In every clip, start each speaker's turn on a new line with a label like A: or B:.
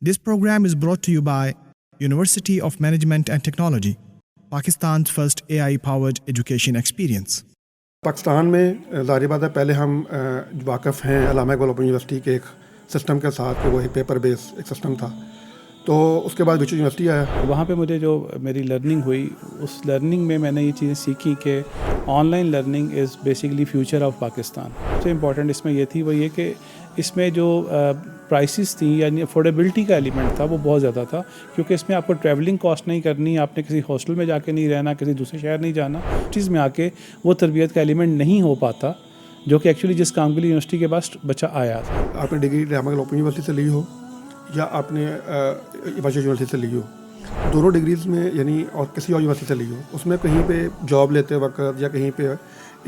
A: This program is brought to you by University of Management and Technology, Pakistan's first AI-powered education experience.
B: Pakistan में ज़ाहिर बात है पहले हम वाक़फ़ हैं अल्लामा इक़बाल ओपन यूनिवर्सिटी के एक सिस्टम के साथ कि वो एक पेपर बेस एक सिस्टम था। तो उसके बाद विचु यूनिवर्सिटी आया।
C: वहाँ पे मुझे जो मेरी लर्निंग हुई उस लर्निंग में मैंने ये चीज़ें सीखी कि online learning is basically future of Pakistan. सबसे इम्पॉर्टेंट इसमें ये थी वो ये कि इसमें जो प्राइसेस थी यानी अफोर्डेबिलिटी का एलिमेंट था वो बहुत ज़्यादा था, क्योंकि इसमें आपको ट्रैवलिंग कॉस्ट नहीं करनी, आपने किसी हॉस्टल में जाके नहीं रहना, किसी दूसरे शहर नहीं जाना। चीज़ में आके वो तरबियत का एलिमेंट नहीं हो पाता जो कि एक्चुअली जिस काम के लिए यूनिवर्सिटी के पास बच्चा आया था।
B: आपने डिग्री अल्लामा इक़बाल ओपन यूनिवर्सिटी से ली हो या आपने विचु यूनिवर्सिटी से ली हो, दोनों डिग्रीज़ में यानी और किसी और यूनिवर्सिटी से ली हो, उसमें कहीं पे जॉब लेते वक्त या कहीं पे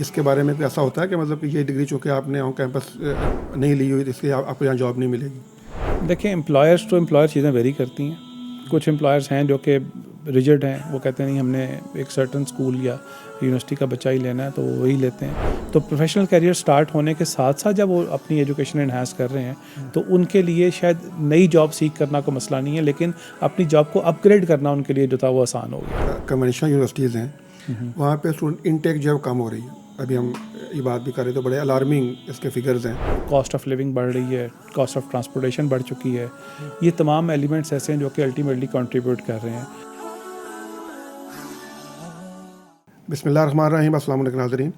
B: इसके बारे में ऐसा होता है कि मतलब कि ये डिग्री चूँकि आपने ऑन कैंपस नहीं ली हुई इसलिए आपको यहाँ जॉब नहीं मिलेगी?
C: देखिए, एम्प्लॉयर्स टू एम्प्लॉयर चीज़ें वेरी करती हैं। कुछ एम्प्लॉयर्स हैं जो कि रिजिड हैं, वो कहते हैं नहीं हमने एक सर्टन स्कूल या यूनिवर्सिटी का बच्चा ही लेना है तो वो वही लेते हैं। तो प्रोफेशनल करियर स्टार्ट होने के साथ साथ जब वो अपनी एजुकेशन एनहांस कर रहे हैं तो उनके लिए शायद नई जॉब सीख करना कोई मसला नहीं है, लेकिन अपनी जॉब को अपग्रेड करना उनके लिए जो था वो आसान हो गया।
B: कन्वेंशनल यूनिवर्सिटीज़ हैं वहाँ पे स्टूडेंट इनटेक जो है कम हो रही है। अभी हम ये बात भी कर रहे तो बड़े अलार्मिंग इसके फिगर्स हैं।
C: कॉस्ट ऑफ लिविंग बढ़ रही है, कॉस्ट ऑफ ट्रांसपोर्टेशन बढ़ चुकी है। ये तमाम एलिमेंट्स ऐसे हैं जो कि अल्टीमेटली कंट्रीब्यूट कर रहे हैं।
B: बिस्मिल्लाहिर्रहमानिर्रहीम, अस्सलाम वालेकुम नाज़रीन।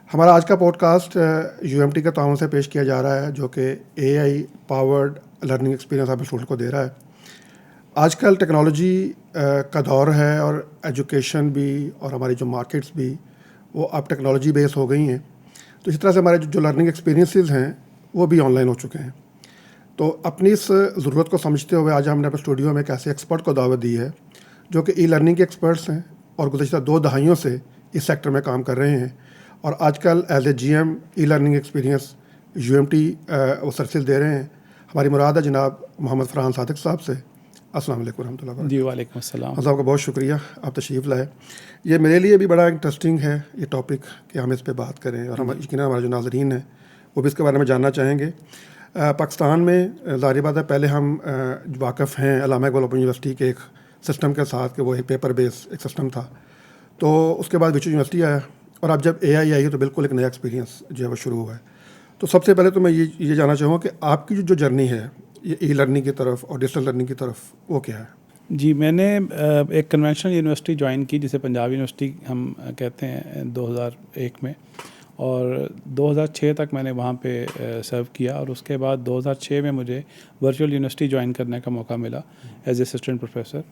B: हमारा आज का पॉडकास्ट यूएमटी के ताउन से पेश किया जा रहा है जो कि एआई पावर्ड लर्निंग एक्सपीरियंस अपने स्टूडेंट को दे रहा है। आजकल टेक्नोलॉजी का दौर है और एजुकेशन भी और हमारी जो मार्केट्स भी वो अब टेक्नोलॉजी बेस हो गई हैं। तो इस तरह से हमारे जो लर्निंग एक्सपीरियंसेस हैं वो भी ऑनलाइन हो चुके हैं। तो अपनी इस ज़रूरत को समझते हुए आज हमने अपने स्टूडियो में एक ऐसे एक्सपर्ट को दावत दी है जो कि ई लर्निंग के एक्सपर्ट्स हैं और गुज़श्ता 2 दहाइयों से इस सेक्टर में काम कर रहे हैं और आजकल as a GM E learning experience UMT वो सर्विस दे रहे हैं। हमारी मुराद है जनाब मोहम्मद फरहान सादिक साहब से। अस्सलाम वालेकुम रहमतुल्लाह।
C: जी वालेकुम अस्सलाम।
B: साहब का बहुत शुक्रिया, आप तशरीफ़ लाए। ये मेरे लिए भी बड़ा इंटरेस्टिंग है ये टॉपिक कि हम इस पे बात करें और हम यकीनन हमारे जो नाज़रीन हैं वो भी इसके बारे में जानना चाहेंगे। पाकिस्तान में ज़ाहिर बात है पहले हम वाक़फ़ हैं अल्लामा इक़बाल ओपन यूनिवर्सिटी के एक सिस्टम के साथ कि वो एक पेपर बेस एक सिस्टम था। तो उसके बाद विचु यूनिवर्सिटी आया और अब जब एआई आई है तो बिल्कुल एक नया एक्सपीरियंस जो है वो शुरू हुआ है। तो सबसे पहले तो मैं ये जानना चाहूँगा कि आपकी जो जर्नी है ये ई लर्निंग की तरफ और डिजिटल लर्निंग की तरफ वो क्या है?
C: जी, मैंने एक कन्वेंशनल यूनिवर्सिटी ज्वाइन की जिसे पंजाब यूनिवर्सिटी हम कहते हैं 2001 में, और 2006 तक मैंने वहाँ पे सर्व किया और उसके बाद 2006 में मुझे वर्चुअल यूनिवर्सिटी ज्वाइन करने का मौका मिला एज असिस्टेंट प्रोफेसर।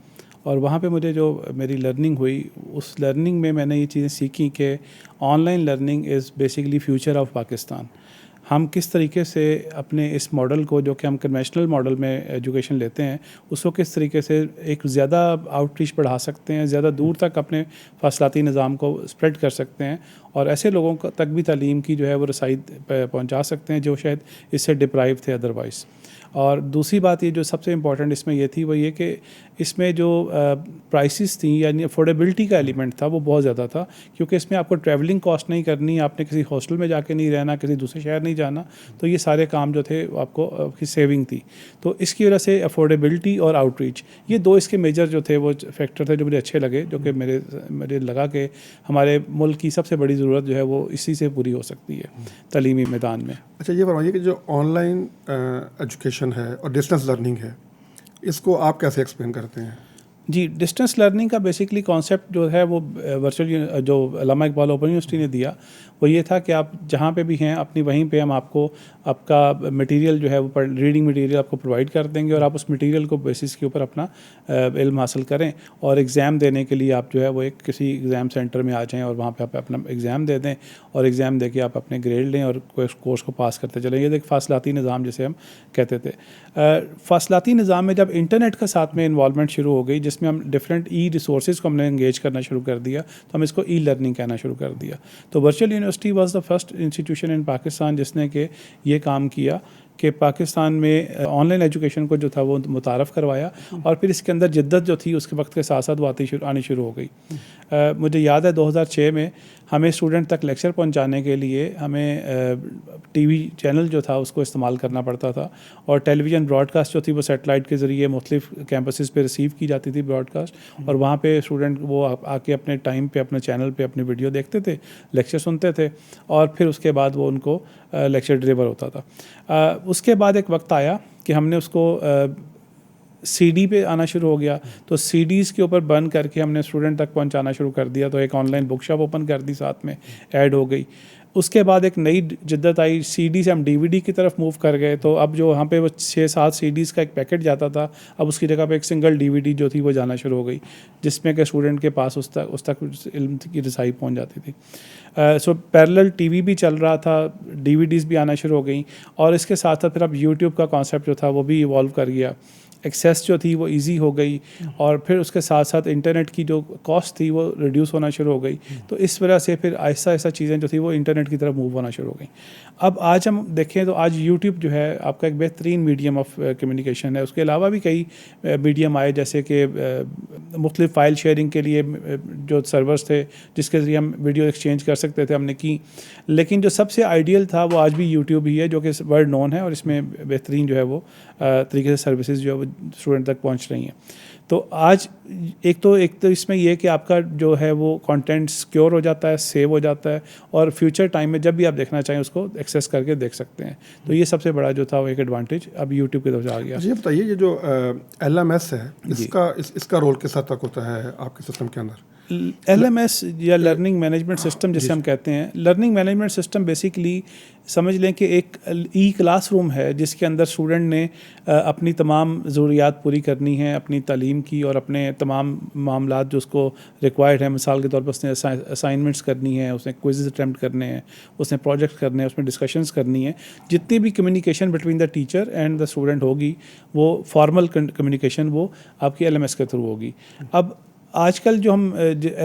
C: और वहाँ पे मुझे जो मेरी लर्निंग हुई उस लर्निंग में मैंने ये चीज़ें सीखी कि online learning is basically future of Pakistan. हम किस तरीके से अपने इस मॉडल को जो कि हम कन्वेंशनल मॉडल में एजुकेशन लेते हैं उसको किस तरीके से एक ज़्यादा आउटरीच बढ़ा सकते हैं, ज़्यादा दूर तक अपने फासलाती निज़ाम को स्प्रेड कर सकते हैं और ऐसे लोगों तक भी तालीम की जो है वो रसाई पहुंचा सकते हैं जो शायद इससे डिप्राइव थे अदरवाइज़। और दूसरी बात ये जो सबसे इम्पॉर्टेंट इसमें ये थी वो ये कि इसमें जो प्राइसेस थी यानी अफोर्डेबिलिटी का एलिमेंट था वो बहुत ज़्यादा था, क्योंकि इसमें आपको ट्रैवलिंग कॉस्ट नहीं करनी, आपने किसी हॉस्टल में जाके नहीं रहना, किसी दूसरे शहर नहीं जाना। तो ये सारे काम जो थे आपको आपकी सेविंग थी। तो इसकी वजह से अफोर्डेबिलिटी और आउटरीच ये 2 इसके मेजर जो थे वो फैक्टर थे जो मुझे अच्छे लगे, जो कि मेरे लगा कि हमारे मुल्क की सबसे बड़ी ज़रूरत जो है वो इसी से पूरी हो सकती है तालीमी मैदान में।
B: अच्छा, ये फरमाइए कि जो ऑनलाइन एजुकेशन है और डिस्टेंस लर्निंग है इसको आप कैसे एक्सप्लेन करते हैं?
C: जी, डिस्टेंस लर्निंग का बेसिकली कॉन्सेप्ट जो है वो वर्चुअल जो अल्लामा इक़बाल ओपन यूनिवर्सिटी ने दिया वो ये था कि आप जहाँ पे भी हैं अपनी वहीं पे हम आपको आपका मटेरियल जो है वो रीडिंग मटेरियल आपको प्रोवाइड कर देंगे और आप उस मटेरियल को बेसिस के ऊपर अपना इल्म हासिल करें और एग्ज़ाम देने के लिए आप जो है वो एक किसी एग्ज़ाम सेंटर में आ जाएं और वहाँ पे आप अपना एग्ज़ाम दे दें और एग्ज़ाम दे के आप अपने ग्रेड लें और कोर्स को पास करते चलें। ये एक फासलाती निज़ाम जिसे हम कहते थे। फासलाती निज़ाम में जब इंटरनेट का साथ में इन्वॉल्वमेंट शुरू हो गई जिसमें हम डिफरेंट ई रिसोर्सेज को हमने इंगेज करना शुरू कर दिया तो हम इसको ई लर्निंग कहना शुरू कर दिया। तो virtual university was the first institution इन पाकिस्तान जिसने कि ये काम किया कि पाकिस्तान में ऑनलाइन एजुकेशन को जो था वो मुतारफ़ करवाया और फिर इसके अंदर जिद्दत जो थी उसके वक्त के साथ साथ वो आनी शुरू हो गई। मुझे याद है 2006 में हमें स्टूडेंट तक लेक्चर पहुंचाने के लिए हमें टीवी चैनल जो था उसको इस्तेमाल करना पड़ता था, और टेलीविज़न ब्रॉडकास्ट जो थी वो सैटेलाइट के ज़रिए मुख्तलिफ कैंपसेस पे रिसीव की जाती थी ब्रॉडकास्ट, और वहाँ पे स्टूडेंट वो आके अपने टाइम पे अपने चैनल पे अपनी वीडियो देखते थे, लेक्चर सुनते थे, और फिर उसके बाद वो उनको लेक्चर डिलीवर होता था। उसके बाद एक वक्त आया कि हमने उसको सीडी पे आना शुरू हो गया, तो सीडीज़ के ऊपर बर्न करके हमने स्टूडेंट तक पहुंचाना शुरू कर दिया। तो एक ऑनलाइन बुक शॉप ओपन कर दी, साथ में ऐड हो गई। उसके बाद एक नई जिद्दत आई, सीडी से हम डीवीडी की तरफ मूव कर गए। तो अब जो वहाँ पे वो 6-7 सीडीज़ का एक पैकेट जाता था, अब उसकी जगह पे एक सिंगल डीवीडी जो थी वो जाना शुरू हो गई, जिसमें कि स्टूडेंट के पास उस तक इल्म की रसाई पहुँच जाती थी। सो पैरेलल टीवी भी चल रहा था, डीवीडीज़ भी आना शुरू हो गई, और इसके साथ साथ फिर अब यूट्यूब का कॉन्सेप्ट जो था वो भी इवॉल्व कर गया। एक्सेस जो थी वो इजी हो गई, और फिर उसके साथ साथ इंटरनेट की जो कॉस्ट थी वो रिड्यूस होना शुरू हो गई। तो इस वजह से फिर ऐसा चीज़ें जो थी वो इंटरनेट की तरफ मूव होना शुरू हो गई। अब आज हम देखें तो आज यूट्यूब जो है आपका एक बेहतरीन मीडियम ऑफ कम्युनिकेशन है। उसके अलावा भी कई मीडियम आए, जैसे कि मुख्तलिफ फ़ाइल शेयरिंग के लिए जो सर्वर्स थे जिसके ज़रिए हम वीडियो एक्सचेंज कर सकते थे, हमने की। लेकिन जो सबसे आइडियल था वो आज भी यूट्यूब ही है, जो कि वर्ल्ड नोन है, और इसमें बेहतरीन जो है वो तरीके से सर्विसेज जो है वो स्टूडेंट तक पहुंच रही हैं। तो आज एक तो इसमें यह कि आपका जो है वो कंटेंट सिक्योर हो जाता है, सेव हो जाता है, और फ्यूचर टाइम में जब भी आप देखना चाहें उसको एक्सेस करके देख सकते हैं। तो ये सबसे बड़ा जो था वो एक एडवांटेज अब यूट्यूब की तरफ से आ गया।
B: ये बताइए, ये जो LMS है, इसका रोल किस हद तक होता है आपके सिस्टम के अंदर?
C: LMS या लर्निंग मैनेजमेंट सिस्टम जिसे हम कहते हैं, लर्निंग मैनेजमेंट सिस्टम बेसिकली समझ लें कि एक क्लासरूम है जिसके अंदर स्टूडेंट ने अपनी तमाम ज़रूरियात पूरी करनी है अपनी तालीम की, और अपने तमाम मामलात जो उसको रिक्वायर्ड है, मिसाल के तौर पर उसने असाइनमेंट्स करनी है, उसने क्विज़ अटैम्प्ट करने हैं, उसने प्रोजेक्ट करने हैं, उसमें डिस्कशंस करनी है। जितनी भी communication between the teacher and the student होगी वो फॉर्मल कम्युनिकेशन वो आपकी LMS के थ्रू होगी। अब आजकल जो हम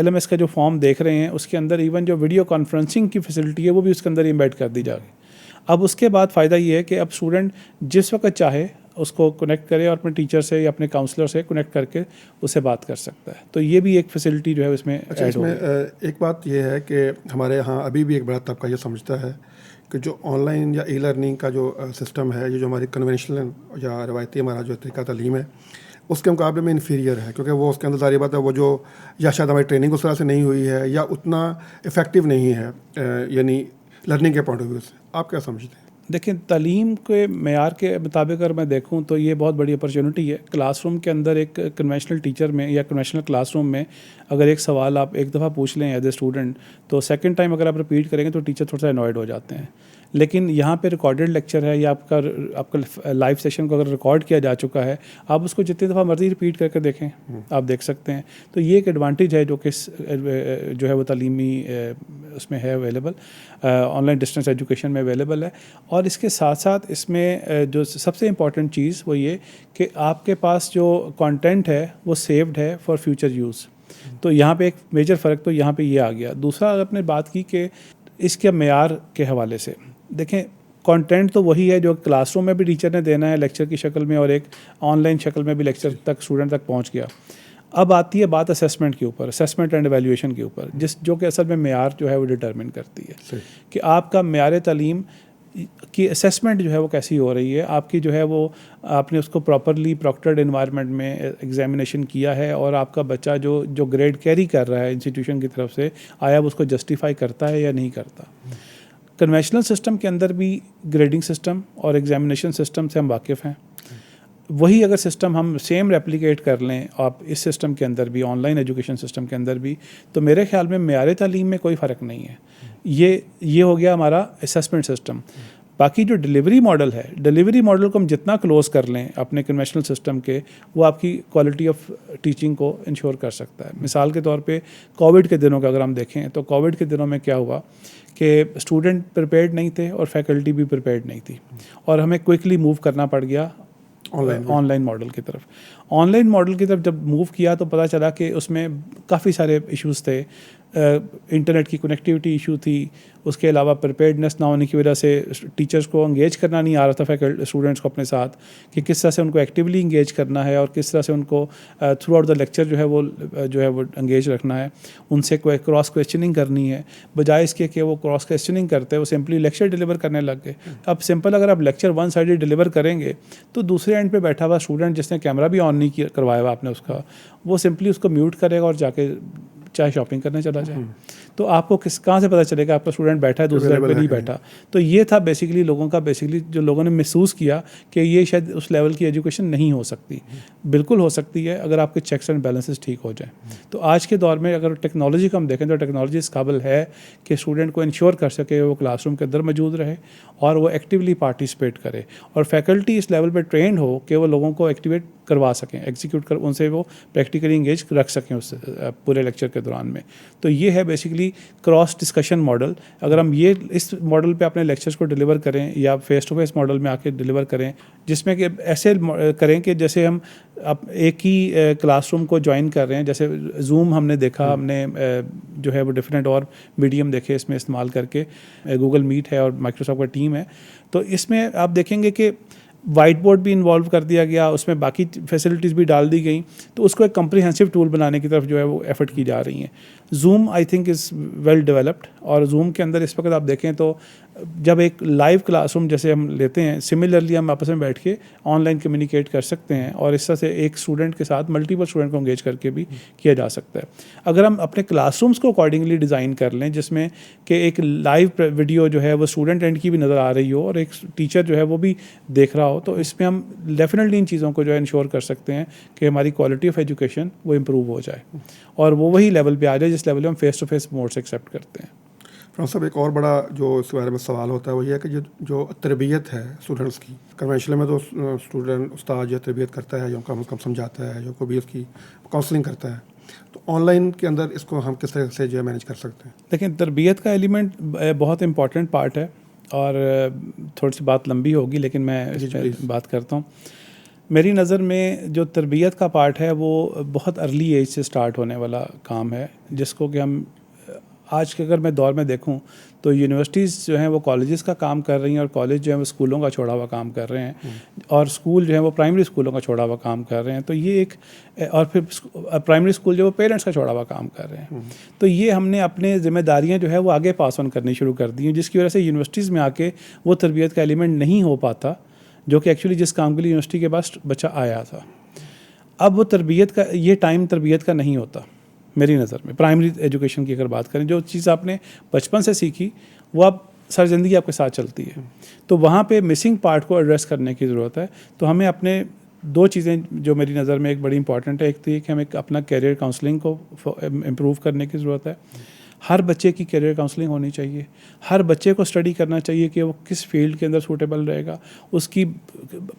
C: LMS का जो फॉर्म देख रहे हैं उसके अंदर इवन जो वीडियो कॉन्फ्रेंसिंग की फैसिलिटी है वो भी उसके अंदर एम्बेड कर दी जाएगी। अब उसके बाद फ़ायदा ये है कि अब स्टूडेंट जिस वक्त चाहे उसको कनेक्ट करे और अपने टीचर से या अपने काउंसलर से कनेक्ट करके उससे बात कर सकता है। तो ये भी एक फैसिलिटी जो है उसमें
B: अच्छा, इसमें एक बात ये है कि हमारे यहाँ अभी भी एक बड़ा तबका ये समझता है कि जो ऑनलाइन या ई-लर्निंग का जो सिस्टम है, ये जो हमारी कन्वेंशनल या रवायती हमारा जो तरीका तालीम है उसके मुकाबले में इन्फीरियर है, क्योंकि वो उसके अंदर सारी बात है वो जो या शायद हमारी ट्रेनिंग उस तरह से नहीं हुई है या उतना इफ़ेक्टिव नहीं है, यानी लर्निंग के पॉइंट ऑफ व्यू से। आप क्या समझते हैं?
C: देखिए, तालीम के मेयार के मुताबिक अगर मैं देखूं तो ये बहुत बड़ी अपॉर्चुनिटी है। क्लासरूम के अंदर एक कन्वेंशनल टीचर में या कन्वेंशनल क्लासरूम में अगर एक सवाल आप एक दफ़ा पूछ लें एज ए स्टूडेंट, तो सेकंड टाइम अगर आप रिपीट करेंगे तो टीचर थोड़ा सा अनॉयड हो जाते हैं। लेकिन यहाँ पे रिकॉर्डेड लेक्चर है या आपका लाइव सेशन को अगर रिकॉर्ड किया जा चुका है, आप उसको जितनी दफ़ा मर्ज़ी रिपीट करके देखें, आप देख सकते हैं। तो ये एक एडवांटेज है जो कि जो है वो तालीमी उसमें है अवेलेबल, ऑनलाइन डिस्टेंस एजुकेशन में अवेलेबल है। और इसके साथ साथ इसमें जो सबसे इम्पॉर्टेंट चीज़ वो ये कि आपके पास जो कंटेंट है वो सेव्ड है फॉर फ्यूचर यूज़। तो यहाँ पे एक मेजर फ़र्क तो यहाँ पे ये आ गया। दूसरा, अगर आपने बात की कि इसके मेयार के हवाले से देखें, कंटेंट तो वही है जो क्लासरूम में भी टीचर ने देना है लेक्चर की शक्ल में, और एक ऑनलाइन शक्ल में भी लेक्चर तक स्टूडेंट तक पहुंच गया। अब आती है बात असेसमेंट के ऊपर, असेसमेंट एंड एवेल्यूएशन के ऊपर, जो कि असल में मेयार जो है वो डिटरमिन करती है कि आपका मेयार तालीम की असेसमेंट जो है वो कैसी हो रही है, आपकी जो है वो आपने उसको प्रॉपरली प्रॉक्टर्ड एनवायरनमेंट में एग्जामिनेशन किया है, और आपका बच्चा जो ग्रेड कैरी कर रहा है इंस्टीट्यूशन की तरफ से, आया वो उसको जस्टिफाई करता है या नहीं करता। कन्वेंशनल सिस्टम के अंदर भी ग्रेडिंग सिस्टम और एग्जामिनेशन सिस्टम से हम वाकिफ़ हैं। वही अगर सिस्टम हम सेम रेप्लिकेट कर लें आप इस सिस्टम के अंदर भी, ऑनलाइन एजुकेशन सिस्टम के अंदर भी, तो मेरे ख्याल में मेयार तालीम में कोई फ़र्क नहीं है। ये हो गया हमारा असेसमेंट सिस्टम। बाकी जो डिलीवरी मॉडल है, डिलीवरी मॉडल को हम जितना क्लोज कर लें अपने कन्वेंशनल सिस्टम के, वो आपकी क्वालिटी ऑफ टीचिंग को इंश्योर कर सकता है। मिसाल के तौर पे कोविड के दिनों का अगर हम देखें तो कोविड के दिनों में क्या हुआ कि स्टूडेंट प्रिपेयर्ड नहीं थे और फैकल्टी भी प्रिपेयर्ड नहीं थी, और हमें क्विकली मूव करना पड़ गया ऑनलाइन मॉडल की तरफ। ऑनलाइन मॉडल की तरफ जब मूव किया तो पता चला कि उसमें काफ़ी सारे इश्यूज़ थे। इंटरनेट की कनेक्टिविटी इशू थी, उसके अलावा प्रिपेयर्डनेस ना होने की वजह से टीचर्स को इंगेज करना नहीं आ रहा था स्टूडेंट्स को अपने साथ, कि किस तरह से उनको एक्टिवली इंगेज करना है और किस तरह से उनको थ्रू आउट द लेक्चर जो है वो इंगेज रखना है, उनसे कोई क्रॉस क्वेश्चनिंग करनी है। बजाय इसके कि वो क्रॉस क्वेश्चनिंग करते हैं, वो सिंपली लेक्चर डिलीवर करने लग गए। अब सिंपल अगर आप लेक्चर वन साइडेड डिलीवर करेंगे तो दूसरे एंड पे बैठा हुआ स्टूडेंट जिसने कैमरा भी ऑन नहीं करवाया हुआ आपने उसका, वो सिंपली उसको म्यूट करेगा और जाके चाहे शॉपिंग करने चला जाए। तो आपको कहाँ से पता चलेगा आपका स्टूडेंट बैठा है, दूसरे पे नहीं बैठा। तो ये था बेसिकली लोगों का, जो लोगों ने महसूस किया कि ये शायद उस लेवल की एजुकेशन नहीं हो सकती। बिल्कुल हो सकती है अगर आपके चेक्स एंड बैलेंसेस ठीक हो जाए। तो आज के दौर में अगर टेक्नोलॉजी को हम देखें तो टेक्नोलॉजी इस काबिल है कि स्टूडेंट को इंश्योर कर सके वो क्लासरूम के अंदर मौजूद रहे और वो एक्टिवली पार्टिसिपेट करे, और फैकल्टी इस लेवल पर ट्रेंड हो कि वो लोगों को एक्टिवेट करवा सकें, एग्जीक्यूट कर, उनसे वो प्रैक्टिकली इंगेज रख सकें उस पूरे लेक्चर के दौरान में। तो ये है बेसिकली क्रॉस डिस्कशन मॉडल। अगर हम ये इस मॉडल पे अपने लेक्चर्स को डिलीवर करें या फेस टू फेस मॉडल में आके डिलीवर करें, जिसमें कि ऐसे करें कि जैसे हम अब एक ही क्लासरूम को ज्वाइन कर रहे हैं, जैसे जूम हमने देखा, हमने जो है वो डिफरेंट और मीडियम देखे इसमें इस्तेमाल करके, गूगल मीट है और माइक्रोसॉफ्ट का टीम है। तो इसमें आप देखेंगे कि वाइट बोर्ड भी इन्वॉल्व कर दिया गया, उसमें बाकी फैसिलिटीज़ भी डाल दी गई, तो उसको एक कम्प्रिहेंसिव टूल बनाने की तरफ जो है वो एफर्ट की जा रही हैं। Zoom I think is well developed, और जूम के अंदर इस वक्त आप देखें तो जब एक लाइव क्लासरूम जैसे हम लेते हैं, सिमिलरली हम आपस में बैठ के ऑनलाइन कम्युनिकेट कर सकते हैं, और इस तरह से एक स्टूडेंट के साथ मल्टीपल स्टूडेंट को एंगेज करके भी किया जा सकता है। अगर हम अपने क्लासरूम्स को अकॉर्डिंगली डिज़ाइन कर लें, जिसमें कि एक लाइव वीडियो जो है वो स्टूडेंट एंड की भी नज़र आ रही हो और एक टीचर जो है वो भी देख रहा हो, तो इसमें हम डेफिनेटली इन चीज़ों को जो है इंश्योर कर सकते हैं कि हमारी क्वालिटी ऑफ एजुकेशन वो इम्प्रूव हो जाए और वो वही लेवल पे आ जाए जिस लेवल में हम फेस टू फेस मोड से एक्सेप्ट करते हैं।
B: फ्रांस साहब, एक और बड़ा जो इस बारे में सवाल होता है वो ये है कि जो तरबियत है स्टूडेंट्स की, कन्वेंशनल में तो स्टूडेंट उस्ताद जो तरबियत करता है, जो कम से कम समझाता है, जो कोई भी उसकी काउंसलिंग करता है, तो ऑनलाइन के अंदर इसको हम किस तरह से जो है मैनेज कर सकते हैं?
C: लेकिन तरबियत का एलिमेंट बहुत इंपॉर्टेंट पार्ट है, और थोड़ी सी बात लंबी होगी लेकिन मैं इस पर बात करता हूँ। मेरी नज़र में जो तरबियत का पार्ट है वो बहुत अर्ली एज से स्टार्ट होने वाला काम है, जिसको कि हम आज के अगर मैं दौर में देखूं तो यूनिवर्सिटीज़ जो हैं वो कॉलेजेस का काम कर रही हैं, और कॉलेज जो है वो स्कूलों का छोड़ा हुआ काम कर रहे हैं, और स्कूल जो है वो प्राइमरी स्कूलों का छोड़ा हुआ काम कर रहे हैं। तो ये एक, और फिर प्राइमरी स्कूल जो वो पेरेंट्स का छोड़ा हुआ काम कर रहे हैं। तो ये हमने अपने जिम्मेदारियां जो है वो आगे पास ऑन करनी शुरू कर दी हैं, जिसकी वजह से यूनिवर्सिटीज़ में आके वो तरबियत का एलिमेंट नहीं हो पाता जो कि एक्चुअली जिस काम के लिए यूनिवर्सिटी के पास बच्चा आया था। अब वो तरबियत का ये टाइम तरबियत का नहीं होता मेरी नज़र में। प्राइमरी एजुकेशन की अगर बात करें, जो चीज़ आपने बचपन से सीखी वो आप सारी ज़िंदगी आपके साथ चलती है, तो वहाँ पे मिसिंग पार्ट को एड्रेस करने की ज़रूरत है। तो हमें अपने दो चीज़ें जो मेरी नज़र में एक बड़ी इंपॉर्टेंट है, एक तो ये कि हमें अपना कैरियर काउंसलिंग को इम्प्रूव करने की ज़रूरत है। हर बच्चे की कैरियर काउंसलिंग होनी चाहिए, हर बच्चे को स्टडी करना चाहिए कि वो किस फील्ड के अंदर सूटेबल रहेगा, उसकी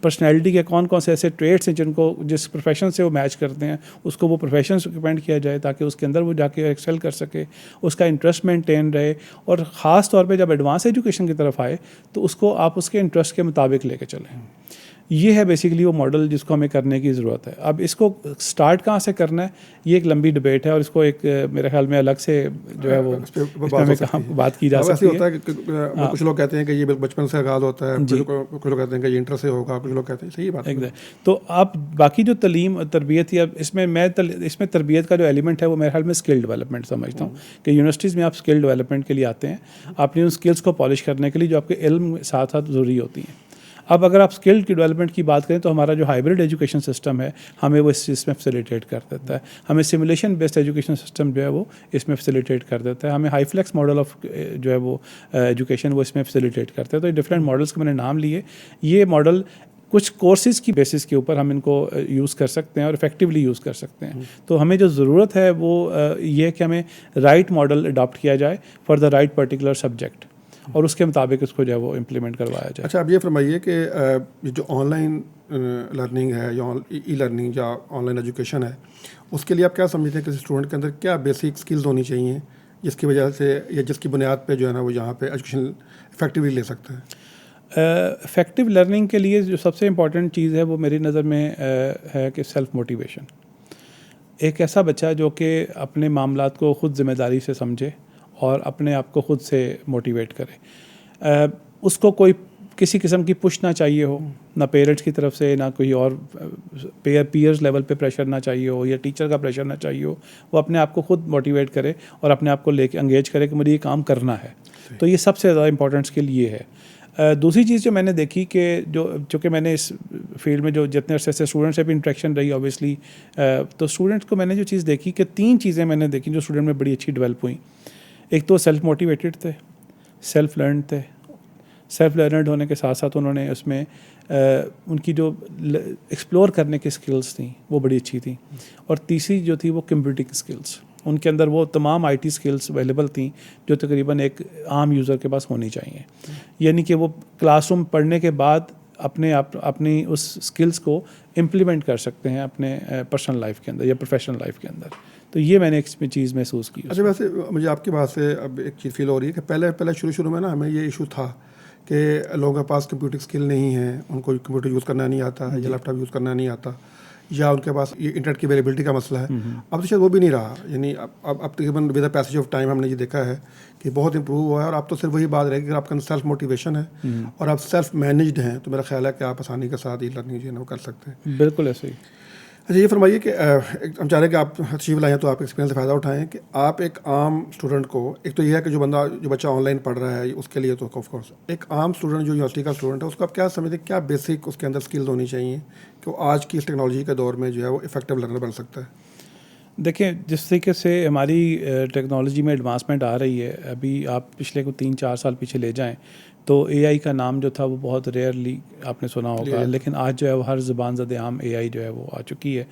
C: पर्सनैलिटी के कौन कौन से ऐसे ट्रेड्स हैं जिनको जिस प्रोफेशन से वो मैच करते हैं उसको वो प्रोफेशन रिकमेंड किया जाए, ताकि उसके अंदर वो जाके एक्सेल कर सके, उसका इंटरेस्ट मेंटेन रहे, और ख़ास तौर पे जब एडवांस एजुकेशन की तरफ आए तो उसको आप उसके इंटरेस्ट के मुताबिक लेके चलें। ये है बेसिकली वो मॉडल जिसको हमें करने की ज़रूरत है। अब इसको स्टार्ट कहाँ से करना है ये एक लंबी डिबेट है, और इसको एक मेरे ख्याल में अलग से जो है वो बात की जा सकती है।
B: होता है कि कुछ लोग कहते हैं कि ये बचपन से आगाज़ होता है, कुछ लोग कहते हैं कि ये इंटर से होगा, कुछ लोग कहते हैं सही बात है।
C: तो आप बाकी जो तलीम तरबियत या इसमें तरबियत का जो एलिमेंट है वो मेरे ख्याल में स्किल डेवलपमेंट समझता हूँ कि यूनिवर्सिटीज़ में आप स्किल डेवलपमेंट के लिए आते हैं, अपनी उन स्किल्स को पॉलिश करने के लिए जो आपके इल्म साथ साथ ज़रूरी होती हैं। अब अगर आप स्किल की डेवलपमेंट की बात करें तो हमारा जो हाइब्रिड एजुकेशन सिस्टम है हमें वो इसमें फैसिलिटेट कर देता है, हमें सिमुलेशन बेस्ड एजुकेशन सिस्टम जो है वो इसमें फैसिलिटेट कर देता है, हमें हाई फ्लेक्स मॉडल ऑफ जो है वो एजुकेशन वो इसमें फैसिलिटेट करता है। तो ये डिफरेंट मॉडल्स के मैंने नाम लिए, ये मॉडल कुछ कोर्सेज़ की बेसिस के ऊपर हम इनको यूज़ कर सकते हैं और इफ़ेक्टिवली यूज़ कर सकते हैं। तो हमें जो ज़रूरत है वो ये है कि हमें राइट मॉडल अडॉप्ट किया जाए for the right particular subject, और उसके मुताबिक इसको जो है वो इम्प्लीमेंट करवाया जाए।
B: अच्छा, अब ये फरमाइए कि जो ऑनलाइन लर्निंग है या ई लर्निंग या ऑनलाइन एजुकेशन है, उसके लिए आप क्या समझते हैं कि स्टूडेंट के अंदर क्या बेसिक स्किल्स होनी चाहिए जिसकी वजह से या जिसकी बुनियाद पे जो है ना वो यहाँ पे एजुकेशन इफेक्टिवली ले सकते हैं?
C: इफेक्टिव लर्निंग के लिए जो सबसे इम्पॉर्टेंट चीज़ है वो मेरी नज़र में है कि सेल्फ मोटिवेशन। एक ऐसा बच्चा जो कि अपने मामलात को ख़ुद ज़िम्मेदारी से समझे और अपने आप को ख़ुद से मोटिवेट करे। उसको कोई किसी किस्म की पुश ना चाहिए हो, ना पेरेंट्स की तरफ से, ना कोई और पीयर्स लेवल पे प्रेशर ना चाहिए हो या टीचर का प्रेशर ना चाहिए हो। वो अपने आप को खुद मोटिवेट करे और अपने आप को लेके एंगेज करे कि मुझे ये काम करना है। तो ये सबसे ज़्यादा इंपॉर्टेंट स्किल ये है। दूसरी चीज़ जो मैंने देखी कि चूँकि मैंने इस फील्ड में जो जितने अरसे से स्टूडेंट से भी इंटरेक्शन रही ऑब्वियसली, तो स्टूडेंट्स को मैंने जो चीज़ देखी कि 3 चीज़ें मैंने देखी जो स्टूडेंट में बड़ी अच्छी डेवलप हुई। एक तो सेल्फ मोटिवेटेड थे, सेल्फ लर्न थे। सेल्फ लर्नड होने के साथ साथ उन्होंने उसमें उनकी जो एक्सप्लोर करने की स्किल्स थी वो बड़ी अच्छी थी। और तीसरी जो थी वो कंप्यूटिंग स्किल्स, उनके अंदर वो तमाम आईटी स्किल्स अवेलेबल थी जो तकरीबन एक आम यूज़र के पास होनी चाहिए। यानी कि वो क्लासरूम पढ़ने के बाद अपनी उस स्किल्स को इम्प्लीमेंट कर सकते हैं अपने पर्सनल लाइफ के अंदर या प्रोफेशनल लाइफ के अंदर। तो ये मैंने एक चीज़ महसूस की।
B: अच्छा, वैसे मुझे आपकी बात से अब एक चीज़ फील हो रही है कि पहले शुरू में ना हमें ये इशू था कि लोगों के पास कंप्यूटर स्किल नहीं है, उनको कंप्यूटर यूज़ करना नहीं आता या लैपटॉप यूज़ करना नहीं आता, या उनके पास ये इंटरनेट की अवेलेबिलिटी का मसला है। अब तो शायद वो भी नहीं रहा। यानी अब तकरीबन with the passage of time हमने ये देखा है कि बहुत इंप्रूव हुआ है। और अब तो सिर्फ वही बात रहेगी कि आपका सेल्फ मोटिवेशन है और आप सेल्फ मैनेज्ड हैं, तो मेरा ख्याल है कि आप आसानी के साथ ई लर्निंग जो है वो कर सकते हैं।
C: बिल्कुल ऐसे ही।
B: अच्छा, ये फरमाइए कि हम चाह रहे हैं कि आप अचीव लाएँ तो आप एक्सपीरियंस से फ़ायदा उठाएं कि आप एक आम स्टूडेंट को, एक तो ये है कि जो बच्चा ऑनलाइन पढ़ रहा है उसके लिए तो ऑफ कोर्स एक आम स्टूडेंट जो यूनिवर्सिटी का स्टूडेंट है उसको आप क्या समझते हैं, क्या बेसिक उसके अंदर स्किल्स होनी चाहिए कि वो आज की इस टेक्नोलॉजी के दौर में जो है वो इफेक्टिव लर्नर बन सकता है?
C: देखिए, जिस तरीके से हमारी टेक्नोलॉजी में एडवांसमेंट आ रही है, अभी आप पिछले को 3-4 साल पीछे ले जाएं तो एआई का नाम जो था वो बहुत रेयरली आपने सुना होगा, लेकिन आज जो है वो हर ज़बान ज़द-ए-आम एआई जो है वो आ चुकी है।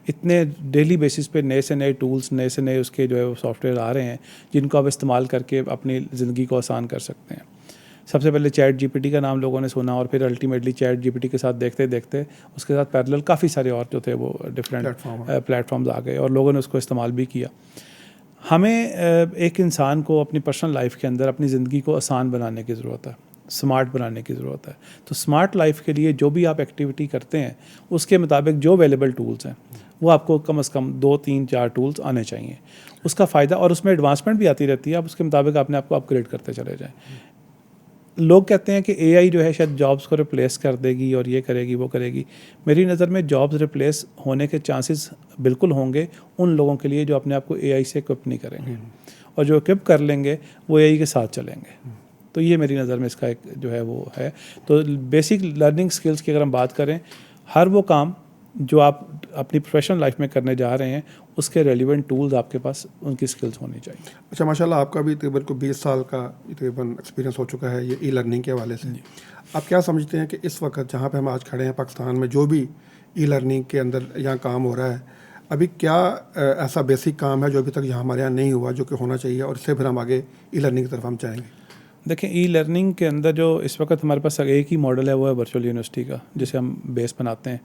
C: इतने डेली बेसिस पे नए से नए टूल्स, नए से नए उसके जो है वो सॉफ्टवेयर आ रहे हैं जिनको आप इस्तेमाल करके अपनी ज़िंदगी को आसान कर सकते हैं। सबसे पहले चैट जीपीटी का नाम लोगों ने सुना और फिर अल्टीमेटली चैट जीपीटी के साथ देखते देखते उसके साथ पैरेलल काफ़ी सारे और जो थे वो डिफरेंट प्लेटफॉर्म्स आ गए और लोगों ने उसको इस्तेमाल भी किया। हमें एक इंसान को अपनी पर्सनल लाइफ के अंदर अपनी ज़िंदगी को आसान बनाने की ज़रूरत है, स्मार्ट बनाने की ज़रूरत है। तो स्मार्ट लाइफ के लिए जो भी आप एक्टिविटी करते हैं उसके मुताबिक जो अवेलेबल टूल्स हैं वो आपको कम से कम 2-3-4 टूल्स आने चाहिए। उसका फ़ायदा, और उसमें एडवांसमेंट भी आती रहती है, आप उसके मुताबिक अपने आप को अपग्रेड करते चले जाएँ। लोग कहते हैं कि एआई जो है शायद जॉब्स को रिप्लेस कर देगी और ये करेगी वो करेगी। मेरी नज़र में जॉब्स रिप्लेस होने के चांसेस बिल्कुल होंगे उन लोगों के लिए जो अपने आप को एआई से इक्विप नहीं करेंगे, और जो इक्विप कर लेंगे वो एआई के साथ चलेंगे। तो ये मेरी नज़र में इसका एक जो है वो है। तो बेसिक लर्निंग स्किल्स की अगर हम बात करें, हर वो काम जो आप अपनी प्रोफेशनल लाइफ में करने जा रहे हैं उसके रेलिवेंट टूल्स आपके पास, उनकी स्किल्स होनी चाहिए।
B: अच्छा, माशाल्लाह आपका भी तकरीबन को 20 साल का तकरीबन एक्सपीरियंस हो चुका है ये ई लर्निंग के हवाले से। आप क्या समझते हैं कि इस वक्त जहाँ पे हम आज खड़े हैं पाकिस्तान में, जो भी ई लर्निंग के अंदर यहाँ काम हो रहा है, अभी क्या ऐसा बेसिक काम है जो अभी तक यहाँ हमारे यहाँ नहीं हुआ जो कि होना चाहिए, और इससे फिर हम आगे ई लर्निंग की तरफ हम चाहेंगे?
C: देखें, ई लर्निंग के अंदर जो इस वक्त हमारे पास एक ही मॉडल है वो है वर्चुअल यूनिवर्सिटी का, जिसे हम बेस बनाते हैं।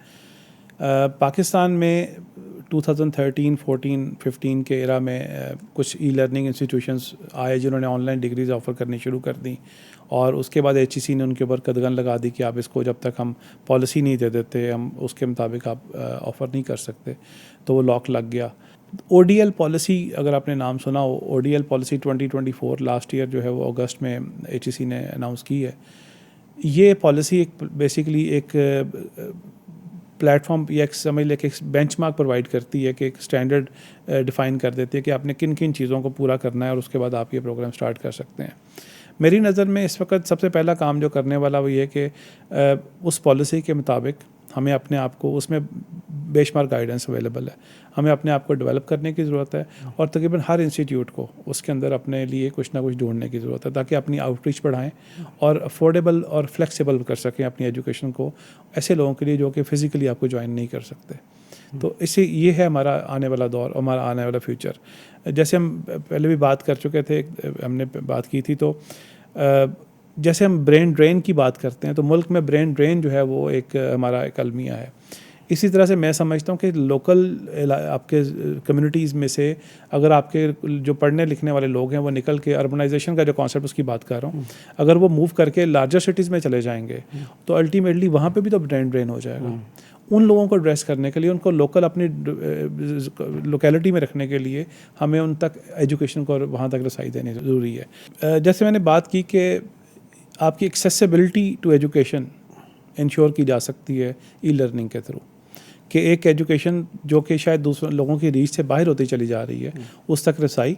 C: पाकिस्तान में 2013, 14, 15 के एरा में कुछ ई लर्निंग इंस्टीट्यूशंस आए जिन्होंने ऑनलाइन डिग्रीज़ ऑफ़र करनी शुरू कर दी, और उसके बाद HEC ने उनके ऊपर कदगन लगा दी कि आप इसको जब तक हम पॉलिसी नहीं दे देते, हम उसके मुताबिक आप ऑफ़र नहीं कर सकते, तो वो लॉक लग गया। ODL पॉलिसी, अगर आपने नाम सुना हो, ODL पॉलिसी 2024 लास्ट ईयर जो है वो अगस्त में HEC ने अनाउंस की है। ये पॉलिसी एक बेसिकली एक प्लेटफॉर्म या एक समझ लें कि एक बेंचमार्क प्रोवाइड करती है कि एक स्टैंडर्ड डिफ़ाइन कर देती है कि आपने किन किन चीज़ों को पूरा करना है और उसके बाद आप ये प्रोग्राम स्टार्ट कर सकते हैं। मेरी नज़र में इस वक्त सबसे पहला काम जो करने वाला वो ये कि उस पॉलिसी के मुताबिक हमें अपने आप को, उसमें बेशुमार गाइडेंस अवेलेबल है, हमें अपने आप को डेवलप करने की ज़रूरत है, और तकरीबन हर इंस्टीट्यूट को उसके अंदर अपने लिए कुछ ना कुछ ढूंढने की ज़रूरत है ताकि अपनी आउटरीच बढ़ाएं और अफोर्डेबल और फ्लेक्सिबल कर सकें अपनी एजुकेशन को ऐसे लोगों के लिए जो कि फ़िज़िकली आपको ज्वाइन नहीं कर सकते। तो इससे ये है हमारा आने वाला दौर, हमारा आने वाला फ्यूचर। जैसे हम पहले भी बात कर चुके थे, हमने बात की थी, तो जैसे हम ब्रेन ड्रेन की बात करते हैं तो मुल्क में ब्रेन ड्रेन जो है वो एक हमारा एक अलमिया है। इसी तरह से मैं समझता हूँ कि लोकल आपके कम्युनिटीज़ में से अगर आपके जो पढ़ने लिखने वाले लोग हैं वो निकल के अर्बनाइजेशन का जो कॉन्सेप्ट उसकी बात कर रहा हूँ, अगर वो मूव करके लार्जर सिटीज़ में चले जाएंगे तो अल्टीमेटली वहाँ पे भी तो ब्रेन ड्रेन हो जाएगा। उन लोगों को एड्रेस करने के लिए, उनको लोकल अपनी लोकेलिटी में रखने के लिए हमें उन तक एजुकेशन को वहाँ तक रसाई देनी ज़रूरी है। जैसे मैंने बात की कि आपकी एक्सेसिबिलिटी टू एजुकेशन इंश्योर की जा सकती है ई लर्निंग के थ्रू, कि एक एजुकेशन जो कि शायद दूसरे लोगों की रीच से बाहर होती चली जा रही है उस तक रसाई,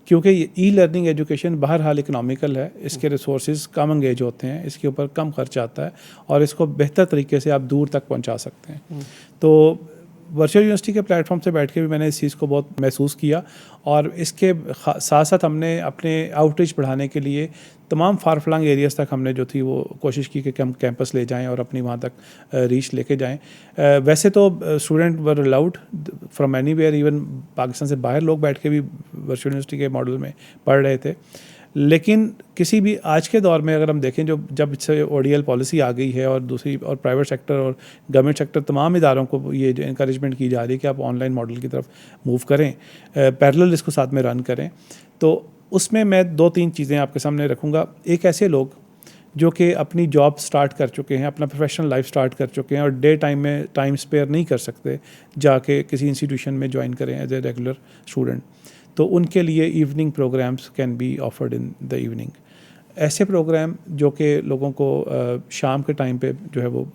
C: क्योंकि ई लर्निंग एजुकेशन बहरहाल इकनॉमिकल है, इसके रिसोर्सेज कम एंगेज होते हैं, इसके ऊपर कम खर्च आता है और इसको बेहतर तरीके से आप दूर तक पहुंचा सकते हैं। तो वर्चुअल यूनिवर्सिटी के प्लेटफॉर्म से बैठ के भी मैंने इस चीज़ को बहुत महसूस किया और इसके साथ साथ हमने अपने आउटरीच बढ़ाने के लिए तमाम फार फ्लंग एरियाज़ तक हमने जो थी वो कोशिश की कि हम कैंपस ले जाएं और अपनी वहाँ तक रीच लेके जाएं। वैसे तो student were allowed from anywhere, even Pakistan से बाहर लोग बैठ के भी वर्चुअल यूनिवर्सिटी के मॉडल में पढ़ रहे थे, लेकिन किसी भी आज के दौर में अगर हम देखें जब से ODL पॉलिसी आ गई है और दूसरी और प्राइवेट सेक्टर और गवर्नमेंट सेक्टर तमाम इदारों को ये जो इंकरेजमेंट की जा रही है कि आप ऑनलाइन मॉडल की तरफ मूव करें, पैरेलल इसको साथ में रन करें, तो उसमें मैं 2-3 चीज़ें आपके सामने रखूँगा। एक ऐसे लोग जो कि अपनी जॉब स्टार्ट कर चुके हैं, अपना प्रोफेशनल लाइफ स्टार्ट कर चुके हैं और डे टाइम में टाइम स्पेयर नहीं कर सकते जाके किसी इंस्टीट्यूशन में ज्वाइन करें एज ए रेगुलर स्टूडेंट, तो उनके लिए evening programs can be offered in the evening. ऐसे प्रोग्राम जो कि लोगों को शाम के टाइम पे जो है वो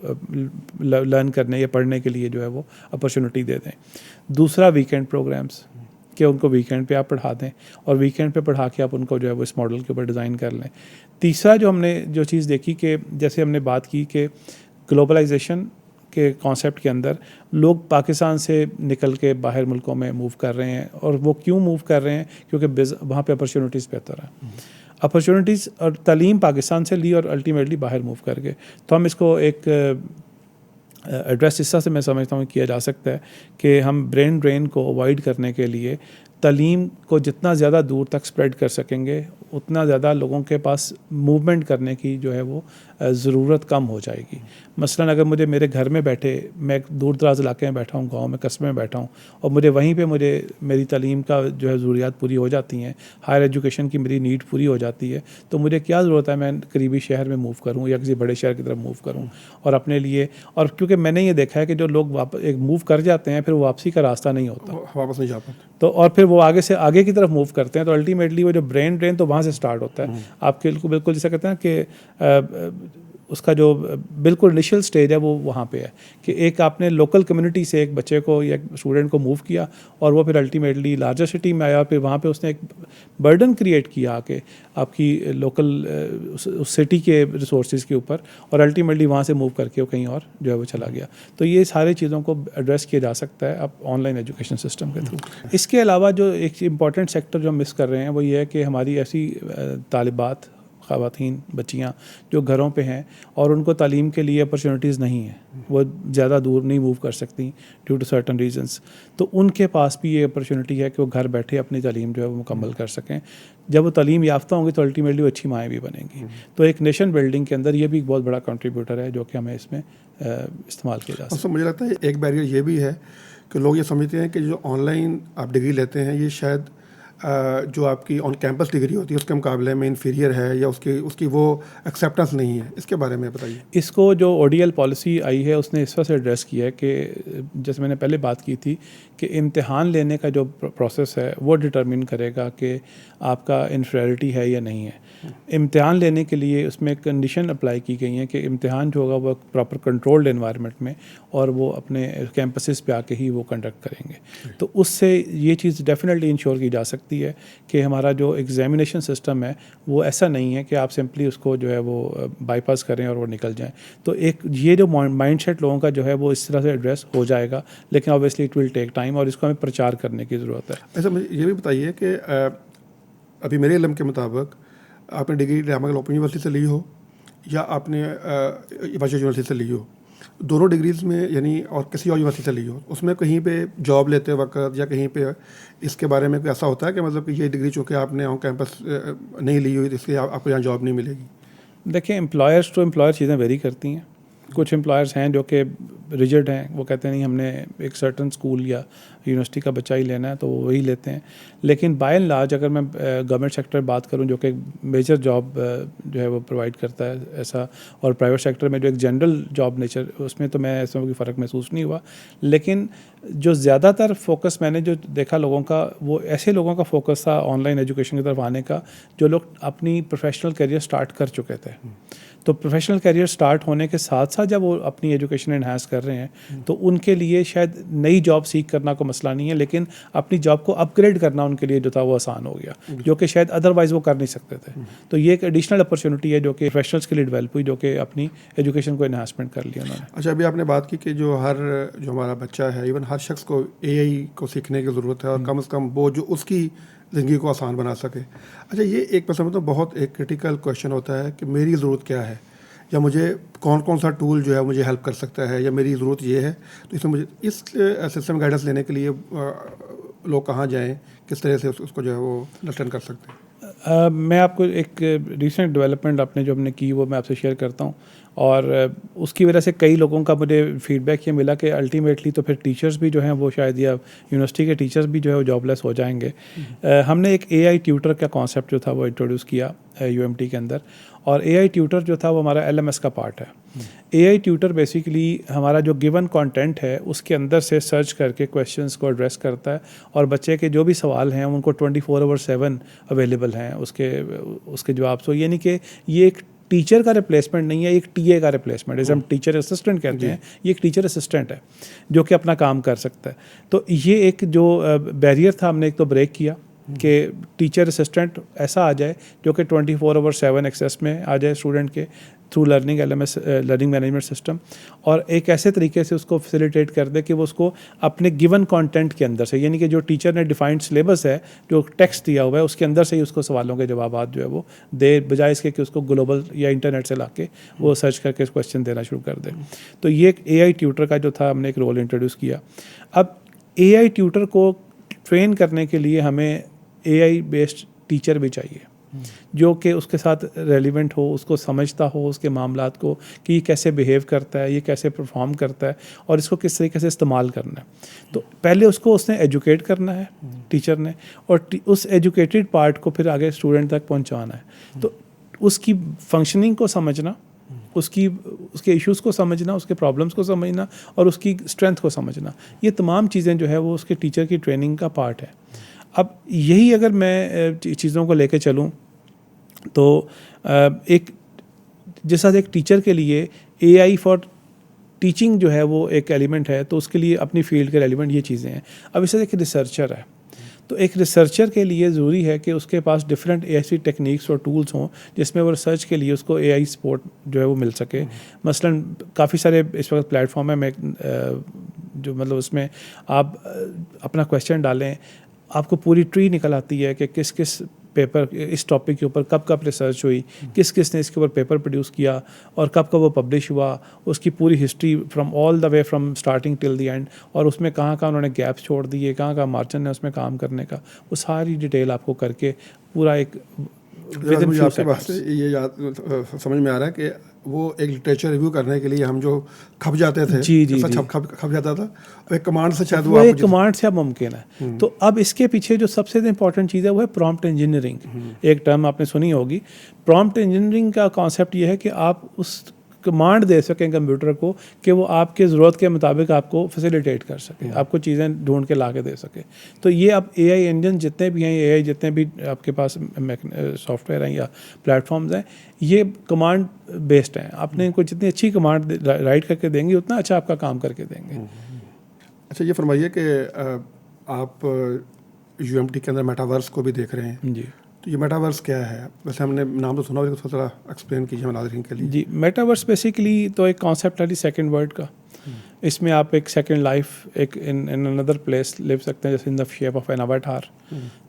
C: लर्न करने या पढ़ने के लिए जो है वो अपॉर्चुनिटी दे दें। दूसरा वीकेंड प्रोग्राम्स, कि उनको वीकेंड पे आप पढ़ा दें और वीकेंड पे पढ़ा के आप उनको जो है वो इस मॉडल के ऊपर डिज़ाइन कर लें। तीसरा जो हमने जो चीज़ देखी कि जैसे हमने बात की कि ग्लोबलाइजेशन के कॉन्सेप्ट के अंदर लोग पाकिस्तान से निकल के बाहर मुल्कों में मूव कर रहे हैं, और वो क्यों मूव कर रहे हैं, क्योंकि वहाँ पे अपॉर्चुनिटीज़ बेहतर है। अपॉर्चुनिटीज़ और तालीम पाकिस्तान से ली और अल्टीमेटली बाहर मूव कर गए। तो हम इसको एक एड्रेस इस तरह से मैं समझता हूँ किया जा सकता है कि हम ब्रेन ड्रेन को अवॉइड करने के लिए तालीम को जितना ज़्यादा दूर तक स्प्रेड कर सकेंगे, उतना ज़्यादा लोगों के पास मूवमेंट करने की जो है वो ज़रूरत कम हो जाएगी। मसलन अगर मुझे मेरे घर में बैठे, मैं दूर दराज इलाके में बैठा हूँ, गांव में कस्बे में बैठा हूँ, और मुझे वहीं पे मुझे मेरी तालीम का जो है ज़रूरियात पूरी हो जाती हैं, हायर एजुकेशन की मेरी नीड पूरी हो जाती है, तो मुझे क्या ज़रूरत है मैं करीबी शहर में मूव करूँ या किसी बड़े शहर की तरफ मूव करूँ और अपने लिए। और क्योंकि मैंने ये देखा है कि जो लोग वापस एक मूव कर जाते हैं फिर वापसी का रास्ता नहीं होता,
B: वापस नहीं जा पाते,
C: तो और फिर वो आगे से आगे की तरफ मूव करते हैं, तो अल्टीमेटली वो जो ब्रेन ड्रेन तो वहाँ से स्टार्ट होता है। आपके बिल्कुल जैसे कहते हैं कि उसका जो बिल्कुल इनिशियल स्टेज है वो वहाँ पे है कि एक आपने लोकल कम्युनिटी से एक बच्चे को या स्टूडेंट को मूव किया और वो फिर अल्टीमेटली लार्जर सिटी में आया, फिर वहाँ पे उसने एक बर्डन क्रिएट किया आके आपकी लोकल उस सिटी के रिसोर्सेज के ऊपर, और अल्टीमेटली वहाँ से मूव करके वो कहीं और जो है वो चला गया। तो ये सारी चीज़ों को एड्रेस किया जा सकता है अब ऑनलाइन एजुकेशन सिस्टम के थ्रू। इसके अलावा जो एक इम्पॉर्टेंट सेक्टर जो हम मिस कर रहे हैं वो ये है कि हमारी ऐसी तालिबात, ख़वातीन, बच्चियाँ जो घरों पे हैं और उनको तालीम के लिए अपॉर्चुनिटीज़ नहीं है, वो ज़्यादा दूर नहीं मूव कर सकती ड्यू टू सर्टन रीजंस, तो उनके पास भी ये अपॉर्चुनिटी है कि वो घर बैठे अपनी तालीम जो है वो मुकम्मल कर सकें। जब वो तालीम याफ्ता होंगी तो अल्टीमेटली वो अच्छी माएँ भी बनेंगी। तो एक नेशन बिल्डिंग के अंदर ये भी एक बहुत बड़ा कंट्रीब्यूटर है जो कि हमें इसमें इस्तेमाल किया जा सकता है।
B: तो मुझे लगता है एक बैरियर ये भी है कि लोग ये समझते हैं कि जो ऑनलाइन आप डिग्री लेते हैं ये शायद जो आपकी ऑन कैंपस डिग्री होती है उसके मुकाबले में इन्फीरियर है या उसकी वो एक्सेप्टेंस नहीं है। इसके बारे में बताइए।
C: इसको जो ODL पॉलिसी आई है उसने इस तरह से एड्रेस किया है कि जैसे मैंने पहले बात की थी कि इम्तिहान लेने का जो प्रोसेस है वो डिटरमिन करेगा कि आपका इन्फीरियरिटी है या नहीं है। इम्तिहान लेने के लिए उसमें कंडीशन अप्लाई की गई है कि इम्तिहान जो होगा वो प्रॉपर कंट्रोल्ड एनवायरनमेंट में और वो अपने कैंपसेस पे आके ही वो कंडक्ट करेंगे। तो उससे ये चीज़ डेफिनेटली इंश्योर की जा सकती है कि हमारा जो एग्जामिनेशन सिस्टम है वो ऐसा नहीं है कि आप सिंपली उसको जो है वो बाईपास करें और वो निकल जाएं। तो एक ये जो माइंडसेट लोगों का जो है वो इस तरह से एड्रेस हो जाएगा, लेकिन obviously it will take time और इसको हमें प्रचार करने की ज़रूरत है।
B: ऐसा मुझे ये भी बताइए कि अभी मेरे इल्म के मुताबिक आपने डिग्री रामगढ़ ओपन यूनिवर्सिटी से ली हो या आपने वर्चुअल यूनिवर्सिटी से ली हो, दोनों डिग्रीज में यानी और किसी और यूनिवर्सिटी से ली हो, उसमें कहीं पे जॉब लेते वक्त या कहीं पे इसके बारे में कोई ऐसा होता है कि मतलब कि ये डिग्री चूँकि आपने ऑन कैंपस नहीं ली हुई इसलिए आपको यहाँ जॉब नहीं मिलेगी?
C: देखिए, एम्प्लॉयर्स टू एम्प्लॉयर चीज़ें वेरी करती हैं। कुछ एम्प्लॉयर्स हैं जो कि रिजिड हैं, वो कहते हैं नहीं हमने एक सर्टन स्कूल या यूनिवर्सिटी का बच्चा ही लेना है तो वो वही लेते हैं। लेकिन बाय एंड लार्ज अगर मैं गवर्नमेंट सेक्टर बात करूं जो कि एक मेजर जॉब जो है वो प्रोवाइड करता है ऐसा, और प्राइवेट सेक्टर में जो एक जनरल जॉब नेचर, उसमें तो मैं ऐसा कोई फ़र्क महसूस नहीं हुआ। लेकिन जो ज़्यादातर फोकस मैंने जो देखा लोगों का, वो ऐसे लोगों का फोकस था ऑनलाइन एजुकेशन की तरफ आने का जो लोग अपनी प्रोफेशनल करियर स्टार्ट कर चुके थे। तो प्रोफेशनल करियर स्टार्ट होने के साथ साथ जब वो अपनी एजुकेशन एनहांस कर रहे हैं तो उनके लिए शायद नई जॉब सीख करना कोई मसला नहीं है, लेकिन अपनी जॉब को अपग्रेड करना उनके लिए जो था वो आसान हो गया, जो कि शायद अदरवाइज वो कर नहीं सकते थे। तो ये एक एडिशनल अपॉर्चुनिटी है जो कि प्रोफेशनल्स के लिए डेवलप हुई, जो कि अपनी एजुकेशन को एनहांसमेंट कर लिया उन्होंने।
B: अच्छा, अभी आपने बात की कि जो हमारा बच्चा है, इवन हर शख्स को एआई को सीखने की ज़रूरत है, और कम से कम वो जो उसकी ज़िंदगी को आसान बना सके। अच्छा, ये एक पसंद तो बहुत एक क्रिटिकल क्वेश्चन होता है कि मेरी ज़रूरत क्या है, या मुझे कौन कौन सा टूल जो है मुझे हेल्प कर सकता है, या मेरी ज़रूरत ये है। तो इसमें मुझे इस सिस्टम गाइडेंस लेने के लिए लोग कहाँ जाएं, किस तरह से उसको जो है वो अंडरस्टैंड कर सकते हैं?
C: मैं आपको एक रिसेंट डेवलपमेंट जो हमने की वो मैं आपसे शेयर करता हूँ, और उसकी वजह से कई लोगों का मुझे फीडबैक ये मिला कि अल्टीमेटली तो फिर टीचर्स भी जो हैं वो शायद, या यूनिवर्सिटी के टीचर्स भी जो है वो जॉबलेस हो जाएंगे। हमने एक एआई ट्यूटर का कॉन्सेप्ट जो था वो इंट्रोड्यूस किया यूएमटी के अंदर, और एआई ट्यूटर जो था वो हमारा एलएमएस का पार्ट है। एआई ट्यूटर बेसिकली हमारा जो गिवन कंटेंट है उसके अंदर से सर्च करके क्वेश्चंस को एड्रेस करता है, और बच्चे के जो भी सवाल हैं उनको 24/7 अवेलेबल हैं उसके जवाब। सो यानी कि ये एक टीचर का रिप्लेसमेंट नहीं है, एक टीए का रिप्लेसमेंट है, जैसे हम टीचर असिस्टेंट कहते हैं, ये एक टीचर असिस्टेंट है जो कि अपना काम कर सकता है। तो ये एक जो बैरियर था हमने एक तो ब्रेक किया कि टीचर असिस्टेंट ऐसा आ जाए जो कि 24/7 एक्सेस में आ जाए स्टूडेंट के through learning LMS learning management system, और एक ऐसे तरीके से उसको फैसिलिटेट कर दे कि वो उसको अपने गिवन कंटेंट के अंदर से, यानी कि जो टीचर ने डिफाइंड सिलेबस है, जो टेक्स्ट दिया हुआ है उसके अंदर से ही उसको सवालों के जवाब जो है वो दे, बजाय इसके कि उसको ग्लोबल या इंटरनेट से लाके वो सर्च करके क्वेश्चन देना शुरू कर दे। तो ये एक एआई ट्यूटर का जो था हमने एक रोल इंट्रोड्यूस किया। अब एआई ट्यूटर को ट्रेन करने के लिए हमें एआई बेस्ड टीचर भी चाहिए जो कि उसके साथ रेलिवेंट हो, उसको समझता हो उसके मामलात को कि ये कैसे बिहेव करता है, ये कैसे परफॉर्म करता है, और इसको किस तरीके से इस्तेमाल करना है। तो पहले उसको उसने एजुकेट करना है टीचर ने, और उस एजुकेटेड पार्ट को फिर आगे स्टूडेंट तक पहुंचाना है। तो उसकी फंक्शनिंग को समझना, उसके इश्यूज़ को समझना, उसके प्रॉब्लम्स को समझना, और उसकी स्ट्रेंथ को समझना, ये तमाम चीज़ें जो है वो उसके टीचर की ट्रेनिंग का पार्ट है। अब यही अगर मैं चीज़ों को लेके चलूँ तो एक जैसा एक टीचर के लिए एआई फॉर टीचिंग जो है वो एक एलिमेंट है, तो उसके लिए अपनी फील्ड के रेलिवेंट ये चीज़ें हैं। अब इसे एक रिसर्चर है, तो एक रिसर्चर के लिए ज़रूरी है कि उसके पास डिफरेंट ऐसी टेक्निक्स और टूल्स हों जिसमें वो रिसर्च के लिए उसको एआई सपोर्ट जो है वो मिल सके। मसलन काफ़ी सारे इस वक्त प्लेटफॉर्म है, मैं जो मतलब उसमें आप अपना क्वेश्चन डालें, आपको पूरी ट्री निकल आती है कि किस किस पेपर इस टॉपिक के ऊपर कब कब रिसर्च हुई, किस किस ने इसके ऊपर पेपर प्रोड्यूस किया, और कब कब वो पब्लिश हुआ, उसकी पूरी history from all the way from starting till the end, और उसमें कहाँ कहाँ उन्होंने गैप्स छोड़ दिए, कहाँ कहाँ मार्जिन है उसमें काम करने का, वो सारी डिटेल आपको करके पूरा एक
B: मुझे आपके बात से ये समझ में आ रहा है कि वो एक लिटरेचर रिव्यू करने के लिए हम जो खप जाते थे,
C: जी
B: खप जाता था, एक कमांड से शायद
C: वो एक कमांड से अब मुमकिन है। तो अब इसके पीछे जो सबसे इंपॉर्टेंट चीज़ है वो है प्रॉम्प्ट इंजीनियरिंग। एक टर्म आपने सुनी होगी। प्रॉम्प्ट इंजीनियरिंग का कॉन्सेप्ट ये है कि आप उस कमांड दे सकें कंप्यूटर को कि वो आपके ज़रूरत के मुताबिक आपको फैसिलिटेट कर सके, आपको चीज़ें ढूंढ के ला के दे सके। तो ये अब एआई इंजन जितने भी हैं, एआई जितने भी आपके पास सॉफ्टवेयर हैं या प्लेटफॉर्म्स हैं, ये कमांड बेस्ड हैं। आपने इनको जितनी अच्छी कमांड राइट करके देंगे उतना अच्छा आपका काम करके देंगे।
B: अच्छा, ये फरमाइए कि आप यूएमटी के अंदर मेटावर्स को भी देख रहे हैं
C: जी,
B: तो ये मेटावर्स क्या है? वैसे हमने नाम तो सुना हो, तो थोड़ा एक्सप्लेन कीजिए नाज़रीन के लिए।
C: जी, मेटावर्स बेसिकली तो एक कॉन्सेप्ट है सेकंड वर्ड का। इसमें आप एक सेकंड लाइफ एक इन अनदर प्लेस लिव सकते हैं, जैसे in the shape of an avatar.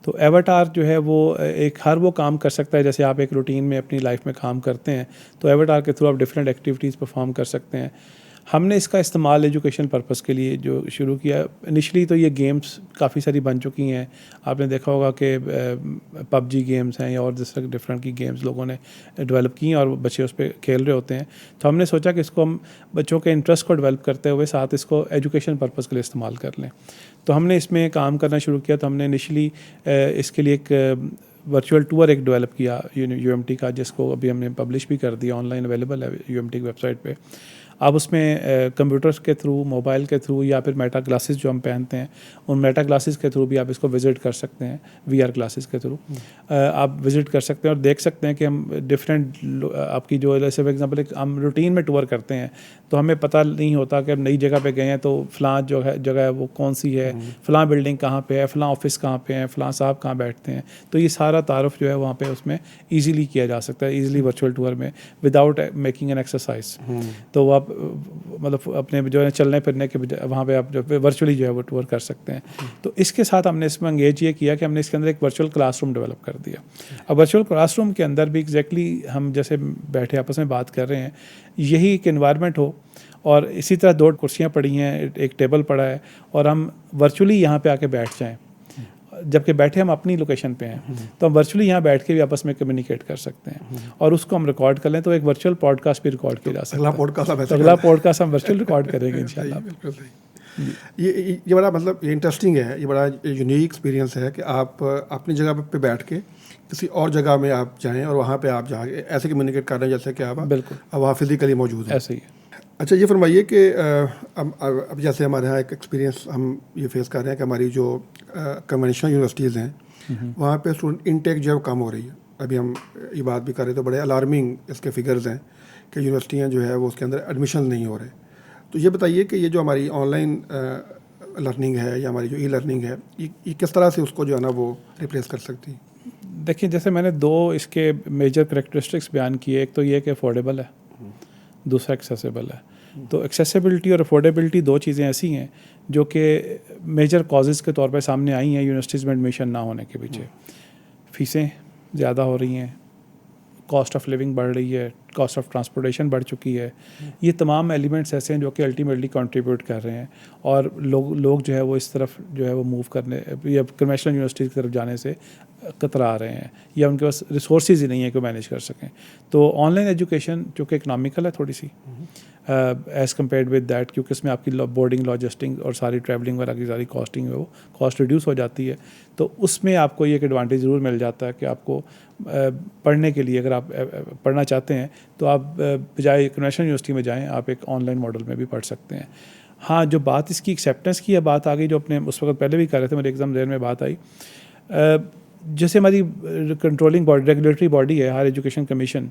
C: तो एवाटार जो है वो एक हर वो काम कर सकता है जैसे आप एक रूटीन में अपनी लाइफ में काम करते हैं, तो एवाटार के थ्रू आप डिफरेंट एक्टिविटीज़ परफॉर्म कर सकते हैं। हमने इसका इस्तेमाल एजुकेशन पर्पस के लिए जो शुरू किया, इनिशली तो ये गेम्स काफ़ी सारी बन चुकी हैं। आपने देखा होगा कि पबजी गेम्स हैं या और जिस तरह डिफरेंट की गेम्स लोगों ने डेवलप की हैं और बच्चे उस पर खेल रहे होते हैं। तो हमने सोचा कि इसको हम बच्चों के इंटरेस्ट को डेवलप करते हुए साथ इसको एजुकेशन पर्पस के लिए इस्तेमाल कर लें। तो हमने इसमें काम करना शुरू किया। तो हमने इनिशली इसके लिए एक वर्चुअल टूर एक डेवलप किया यूएमटी का, जिसको अभी हमने पब्लिश भी कर दिया, ऑनलाइन अवेलेबल है यूएमटी की वेबसाइट पे। आप उसमें कंप्यूटर्स के थ्रू, मोबाइल के थ्रू या फिर मेटा ग्लासेस जो हम पहनते हैं, उन मेटा ग्लासेस के थ्रू भी आप इसको विज़िट कर सकते हैं। वीआर ग्लासेस के थ्रू आप विज़िट कर सकते हैं और देख सकते हैं कि हम डिफरेंट आपकी जो जैसे फॉर एग्जांपल हम रूटीन में टूर करते हैं तो हमें पता नहीं होता कि हम नई जगह पे गए हैं तो फ़लाँ जो है जगह है वो कौन सी है, फ़लाँ बिल्डिंग कहाँ पे है, फ़लाँ ऑफिस कहाँ पे है, फ़लाँ साहब कहाँ बैठते हैं। तो ये सारा तारुफ जो है वहाँ पे उसमें ईज़िली किया जा सकता है, ईज़िली वर्चुअल टूर में, विदाउट मेकिंग एन एक्सरसाइज। तो आप मतलब अपने जो है चलने फिरने के वहाँ पे आप जो वर्चुअली जो है वो टूर कर सकते हैं। तो इसके साथ हमने इसमें एंगेज ये किया कि हमने इसके अंदर एक वर्चुअल क्लासरूम डेवलप कर दिया। अब वर्चुअल क्लासरूम के अंदर भी एग्जैक्टली हम जैसे बैठे आपस में बात कर रहे हैं, यही एक इन्वायरमेंट हो और इसी तरह 2 कुर्सियाँ पड़ी हैं, एक टेबल पड़ा है और हम वर्चुअली यहाँ पे आके बैठ जाएँ, जबकि बैठे हम अपनी लोकेशन पे हैं तो हम वर्चुअली यहाँ बैठ के भी आपस में कम्युनिकेट कर सकते हैं और उसको हम रिकॉर्ड कर लें तो एक वर्चुअल पॉडकास्ट भी रिकॉर्ड किया जा सकता है। अगला पॉडकास्ट हम वर्चुअल रिकॉर्ड करेंगे इंशाल्लाह।
B: बिल्कुल सही। ये बड़ा मतलब ये इंटरेस्टिंग है, ये बड़ा यूनिक एक्सपीरियंस है कि आप अपनी जगह पे बैठ के किसी और जगह में आप जाएं और वहाँ पे आप जाके ऐसे कम्युनिकेट कर रहे हैं जैसे कि आप
C: बिल्कुल
B: वहाँ फिजिकली मौजूद हैं।
C: ऐसे ही है।
B: अच्छा, ये फरमाइए कि अब जैसे हमारे यहाँ एक एक्सपीरियंस हम ये फेस कर रहे हैं कि हमारी जो कन्वेंशनल यूनिवर्सिटीज़ हैं वहाँ पे स्टूडेंट इनटेक जो है कम हो रही है। अभी हम ये बात भी कर रहे थे, बड़े अलार्मिंग इसके फिगर्स हैं कि यूनिवर्सिटियाँ जो है वो उसके अंदर एडमिशन नहीं हो रहे। तो ये बताइए कि ये जो हमारी ऑनलाइन लर्निंग है या हमारी जो ई लर्निंग है, ये किस तरह से उसको जो है ना वो रिप्लेस कर सकती है?
C: देखिए, जैसे मैंने 2 इसके मेजर करेक्टरिस्टिक्स बयान किए, एक तो ये कि अफोर्डेबल है, दूसरा एक्सेसिबल है। तो एक्सेसिबिलिटी और अफोर्डेबिलिटी 2 चीज़ें ऐसी हैं जो कि मेजर कॉजेज़ के तौर पे सामने आई हैं यूनिवर्सिटीज़ में एडमिशन ना होने के पीछे। फ़ीसें ज़्यादा हो रही हैं, कॉस्ट ऑफ लिविंग बढ़ रही है, कॉस्ट ऑफ ट्रांसपोर्टेशन बढ़ चुकी है। ये तमाम एलिमेंट्स ऐसे हैं जो कि अल्टीमेटली कंट्रीब्यूट कर रहे हैं और लोग जो है वो इस तरफ जो है वो मूव करने या कन्वेंशनल यूनिवर्सिटी की तरफ जाने से कतरा रहे हैं या उनके पास रिसोर्सेज ही नहीं है कि मैनेज कर सकें। तो ऑनलाइन एजुकेशन जो कि इकनॉमिकल है थोड़ी सी एज़ कम्पेयर्ड विद दैट, क्योंकि इसमें आपकी बोर्डिंग, लॉजिस्टिंग और सारी ट्रैवलिंग वगैरह की सारी कॉस्टिंग है वो कॉस्ट रिड्यूस हो जाती है। तो उसमें आपको ये एक एडवांटेज ज़रूर मिल जाता है कि आपको पढ़ने के लिए, अगर आप पढ़ना चाहते हैं तो आप बजाय कन्वेंशनल यूनिवर्सिटी में जाएं, आप एक ऑनलाइन मॉडल में भी पढ़ सकते हैं। हाँ, जो बात इसकी एक्सेप्टेंस की है, बात आ गई जो अपने उस वक्त पहले भी कर रहे थे, मेरे एग्ज़ाम देर में बात आई। जैसे हमारी कंट्रोलिंग बॉडी, रेगुलेटरी बॉडी है हायर एजुकेशन कमीशन।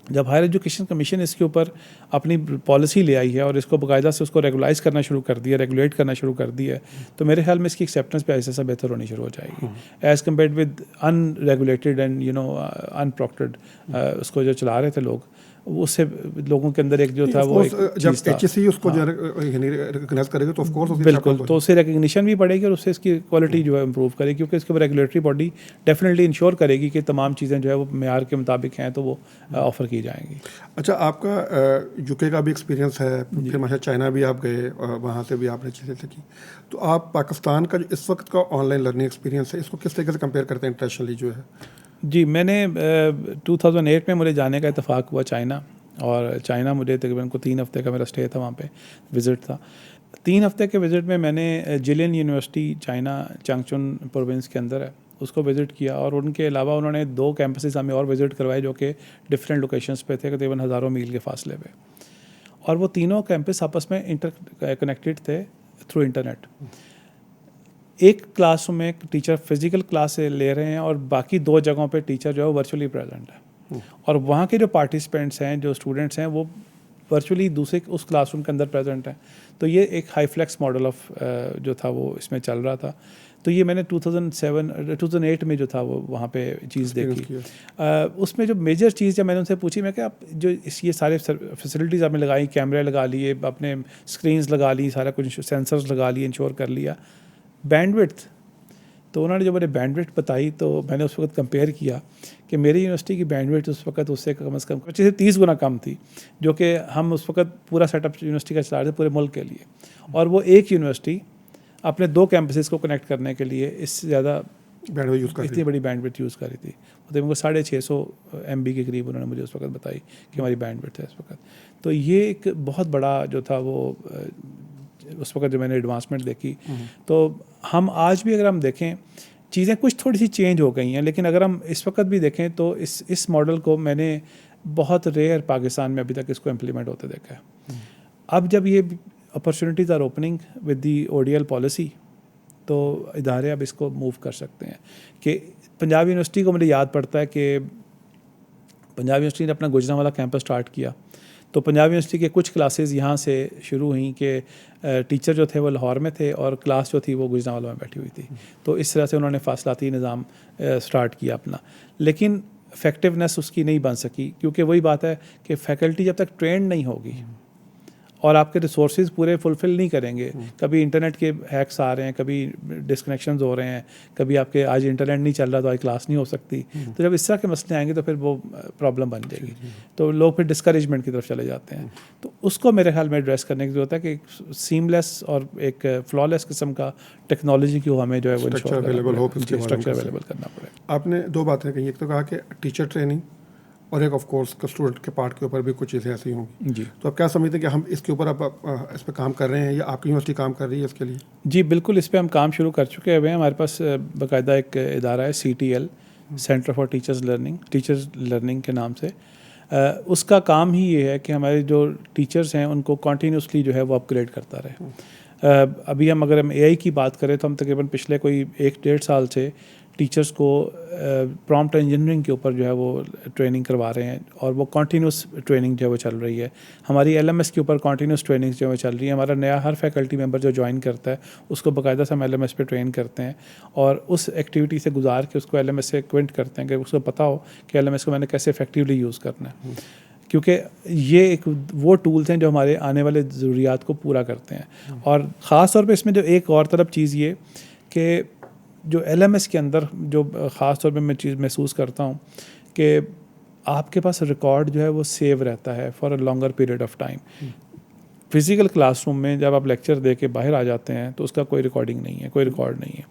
C: जब हायर एजुकेशन कमीशन इसके ऊपर अपनी पॉलिसी ले आई है और इसको बाकायदा से उसको रेगुलाइज करना शुरू कर दिया, रेगुलेट करना शुरू कर दिया है, तो मेरे ख्याल में इसकी एक्सेप्टेंस पे ऐसा बेहतर होनी शुरू हो जाएगी as compared with unregulated and unprotected उसको जो चला रहे थे लोग, उससे लोगों के अंदर एक जो था वो
B: जब HSC उसको रिकॉग्नाइज करेगा तो ऑफ कोर्स
C: बिल्कुल, तो उससे रिकग्निशन भी बढ़ेगी और उससे इसकी क्वालिटी जो है इम्प्रूव करेगी, क्योंकि इसके ऊपर रेगुलेटरी बॉडी डेफिनेटली इंश्योर करेगी कि तमाम चीज़ें जो है वो मेयार के मुताबिक हैं तो वो ऑफ़र की जाएंगी।
B: अच्छा, आपका यूके का भी एक्सपीरियंस है, फिर माशा चाइना भी आप गए और वहाँ से भी आपने चीज़ें सीखी, तो आप पाकिस्तान का जो इस वक्त का ऑनलाइन लर्निंग एक्सपीरियंस है इसको किस तरीके से कंपेयर करते हैं इंटरनेशनली जो है?
C: जी, मैंने 2008 में मुझे जाने का इत्तेफाक हुआ चाइना, और चाइना मुझे तकरीबन को 3 हफ्ते का मेरा स्टे था, वहाँ पे विज़िट था। 3 हफ्ते के विज़िट में मैंने Jilin university China Changchun province के अंदर है उसको विज़िट किया, और उनके अलावा उन्होंने 2 कैंपसेस हमें और विज़िट करवाए जो कि डिफरेंट लोकेशंस पे थे, तकरीबन हज़ारों मील के फासले पे, और वो तीनों कैंपस आपस में इंटर कनेक्टेड थे थ्रू इंटरनेट। एक क्लासरूम में एक टीचर फिजिकल क्लास ले रहे हैं और बाकी 2 जगहों पे टीचर जो है वो वर्चुअली प्रेजेंट है, और वहाँ के जो पार्टिसिपेंट्स हैं, जो स्टूडेंट्स हैं, वो वर्चुअली दूसरे उस क्लासरूम के अंदर प्रेजेंट हैं। तो ये एक हाई फ्लेक्स मॉडल ऑफ जो था वो इसमें चल रहा था। तो ये मैंने 2008 में जो था वो वहाँ पे चीज़ देखी। उसमें जो मेजर चीज़ जब मैंने उनसे पूछी, मैं क्या आप जो ये सारे फैसिलिटीज़ आपने लगाई, कैमरे लगा लिए, अपने स्क्रीन्स लगा ली, सारा कुछ सेंसर्स लगा लिए, इंश्योर कर लिया, बैंडविड्थ तो उन्होंने जब मैंने बैंडविड्थ बताई तो मैंने उस वक्त कंपेयर किया कि मेरी यूनिवर्सिटी की बैंडविड्थ उस वक्त उससे कम से कम 25 से 30 गुना कम थी, जो कि हम उस वक्त पूरा सेटअप यूनिवर्सिटी का चला रहे थे पूरे मुल्क के लिए, और वो एक यूनिवर्सिटी अपने 2 कैंपसेस को कनेक्ट करने के लिए इससे ज़्यादा
B: बैंडविड्थ यूज़ कर
C: इतनी बड़ी बैंडविड्थ यूज़ करी थी। तो मुझे 650 MB के करीब उन्होंने मुझे उस वक्त बताई कि हमारी बैंडविड्थ है इस वक्त। तो ये एक बहुत बड़ा जो था वो उस वक्त जो मैंने एडवांसमेंट देखी। तो हम आज भी अगर हम देखें चीज़ें कुछ थोड़ी सी चेंज हो गई हैं, लेकिन अगर हम इस वक्त भी देखें तो इस मॉडल को मैंने बहुत रेयर पाकिस्तान में अभी तक इसको इम्प्लीमेंट होते देखा है। अब जब ये opportunities are opening with the ODL policy, तो इदारे अब इसको मूव कर सकते हैं। कि पंजाब यूनिवर्सिटी को मुझे याद पड़ता है कि पंजाब यूनिवर्सिटी ने अपना गुजरांवाला कैंपस स्टार्ट किया, तो पंजाब यूनिवर्सिटी के कुछ क्लासेस यहाँ से शुरू हुई कि टीचर जो थे वो लाहौर में थे और क्लास जो थी वो गुजरांवाला में बैठी हुई थी। तो इस तरह से उन्होंने फासलाती निज़ाम स्टार्ट किया अपना, लेकिन इफ़ेक्टिवनेस उसकी नहीं बन सकी, क्योंकि वही बात है कि फैकल्टी जब तक ट्रेंड नहीं होगी और आपके रिसोर्सेज पूरे फुलफ़िल नहीं करेंगे, कभी इंटरनेट के हैक्स आ रहे हैं, कभी डिस्कनेक्शंस हो रहे हैं, कभी आपके आज इंटरनेट नहीं चल रहा तो आज क्लास नहीं हो सकती, तो जब इस तरह के मसले आएंगे तो फिर वो प्रॉब्लम बन जाएगी, तो लोग फिर डिस्करेजमेंट की तरफ चले जाते हैं। तो उसको मेरे ख्याल में एड्रेस करने की ज़रूरत है कि सीमलेस और एक फ्लॉलेस किस्म का टेक्नोलॉजी की हमें जो है वो
B: स्ट्रक्चर अवेलेबल
C: करना पड़ेगा।
B: आपने 2 बातें कही, एक तो कहा कि टीचर ट्रेनिंग और एक ऑफ कोर्स स्टूडेंट के पार्ट के ऊपर भी कुछ चीज़ें ऐसी होंगी
C: जी।
B: तो आप क्या समझते हैं कि हम इसके ऊपर अब इस पर काम कर रहे हैं या आपकी यूनिवर्सिटी काम कर रही है इसके लिए?
C: जी बिल्कुल, इस पर हम काम शुरू कर चुके हैं। हमारे पास बाकायदा एक इदारा है CTL, centre for teachers learning के नाम से। उसका काम ही ये है कि हमारे जो टीचर्स हैं उनको कॉन्टीन्यूसली जो है वो अपग्रेड करता रहे। अभी अगर हम AI की बात करें तो हम तकरीबन पिछले कोई 1-1.5 साल से टीचर्स को प्रॉम्प्ट इंजीनियरिंग के ऊपर जो है वो ट्रेनिंग करवा रहे हैं, और वो कॉन्टीन्यूस ट्रेनिंग जो है वो चल रही है। हमारी LMS के ऊपर कॉन्टीन्यूस ट्रेनिंग जो है चल रही है। हमारा नया हर फैकल्टी मेंबर जो ज्वाइन करता है उसको बाकायदा से हम LMS पे ट्रेन करते हैं, और उस एक्टिविटी से गुजार के उसको LMS से एक्विंट करते हैं कि उसको पता हो कि LMS को मैंने कैसे इफेक्टिवली यूज़ करना है, क्योंकि ये एक वो टूल्स हैं जो हमारे आने वाले ज़रूरियात को पूरा करते हैं। और ख़ास तौर पे इसमें जो एक और तरफ चीज़ ये कि जो LMS के अंदर जो ख़ास तौर पे मैं चीज़ महसूस करता हूँ कि आपके पास रिकॉर्ड जो है वो सेव रहता है for a longer period of time. Physical classroom में जब आप लेक्चर दे के बाहर आ जाते हैं तो उसका कोई रिकॉर्डिंग नहीं है, कोई रिकॉर्ड नहीं है।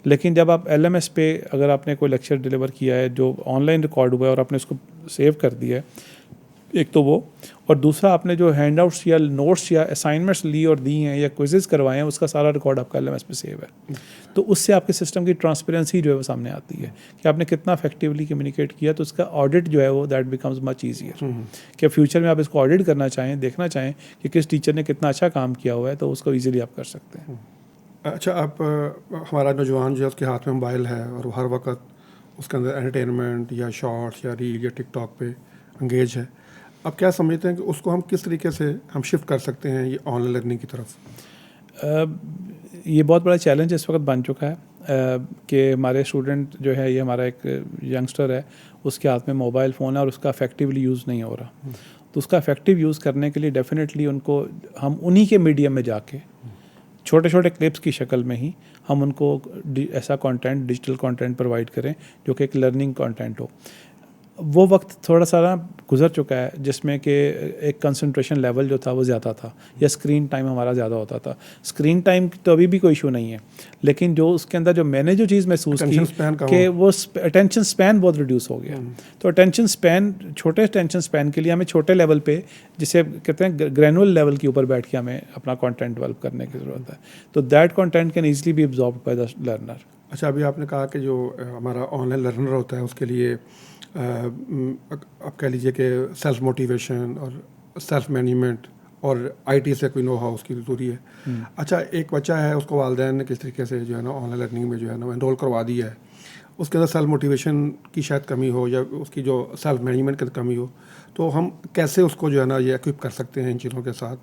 C: लेकिन जब आप LMS पे अगर आपने कोई लेक्चर डिलीवर किया है जो ऑनलाइन रिकॉर्ड हुआ है और आपने उसको सेव कर दिया है, एक तो वो, और दूसरा आपने जो हैंडआउट्स या नोट्स या असाइनमेंट्स ली और दी हैं या क्विज़ेस करवाए हैं उसका सारा रिकॉर्ड आपका LMS पे सेव है। तो उससे आपके सिस्टम की ट्रांसपेरेंसी जो है वो सामने आती है कि आपने कितना इफेक्टिवली कम्युनिकेट किया, तो उसका ऑडिट जो है वो दैट बिकम्स मच ईजियर। कि फ्यूचर में आप इसको ऑडिट करना चाहें, देखना चाहें कि किस टीचर ने कितना अच्छा काम किया हुआ है, तो उसको ईजिली आप कर सकते हैं।
B: अच्छा, आप हमारा नौजवान जो है उसके हाथ में मोबाइल है और हर वक्त उसके अंदर एंटरटेनमेंट या शॉर्ट्स या रील या टिकटॉक पे इंगेज है। अब क्या समझते हैं कि उसको हम किस तरीके से हम शिफ्ट कर सकते हैं ये ऑनलाइन लर्निंग की तरफ?
C: ये बहुत बड़ा चैलेंज इस वक्त बन चुका है कि हमारे स्टूडेंट जो है, ये हमारा एक यंगस्टर है, उसके हाथ में मोबाइल फ़ोन है और उसका इफेक्टिवली यूज़ नहीं हो रहा। तो उसका इफेक्टिव यूज़ करने के लिए डेफिनेटली उनको हम उन्हीं के मीडियम में जाके छोटे छोटे क्लिप्स की शक्ल में ही हम उनको ऐसा कंटेंट, डिजिटल कंटेंट प्रोवाइड करें जो कि एक लर्निंग कंटेंट हो। वो वक्त थोड़ा सा ना गुजर चुका है जिसमें कि एक कंसंट्रेशन लेवल जो था वो ज़्यादा था या स्क्रीन टाइम हमारा ज़्यादा होता था। स्क्रीन टाइम तो अभी भी कोई इशू नहीं है, लेकिन जो उसके अंदर जो मैंने जो चीज़ महसूस की कि वो अटेंशन स्पैन बहुत रिड्यूस हो गया। तो अटेंशन स्पैन, छोटे अटेंशन स्पैन के लिए हमें छोटे लेवल पे, जिसे कहते हैं ग्रैनुअल लेवल के ऊपर बैठ के हमें अपना कंटेंट डेवलप करने की ज़रूरत है। तो that content can easily B absorbed by the learner.
B: अच्छा, अभी आपने कहा कि जो हमारा ऑनलाइन लर्नर होता है उसके लिए आप कह लीजिए कि सेल्फ मोटिवेशन और सेल्फ मैनेजमेंट और IT से कोई नो हाउ उसकी ज़रूरी है। अच्छा, एक बच्चा है, उसको वालिदैन ने किस तरीके से जो है ना ऑनलाइन लर्निंग में जो है ना एनरोल करवा दिया है, उसके अंदर सेल्फ मोटिवेशन की शायद कमी हो या उसकी जो सेल्फ मैनेजमेंट की कमी हो, तो हम कैसे उसको जो है ना ये इक्विप कर सकते हैं इन चीज़ों के साथ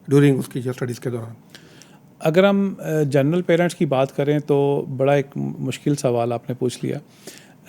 B: ड्यूरिंग उसकी जो स्टडीज़ के दौरान?
C: अगर हम जनरल पेरेंट्स की बात करें तो बड़ा एक मुश्किल सवाल आपने पूछ लिया।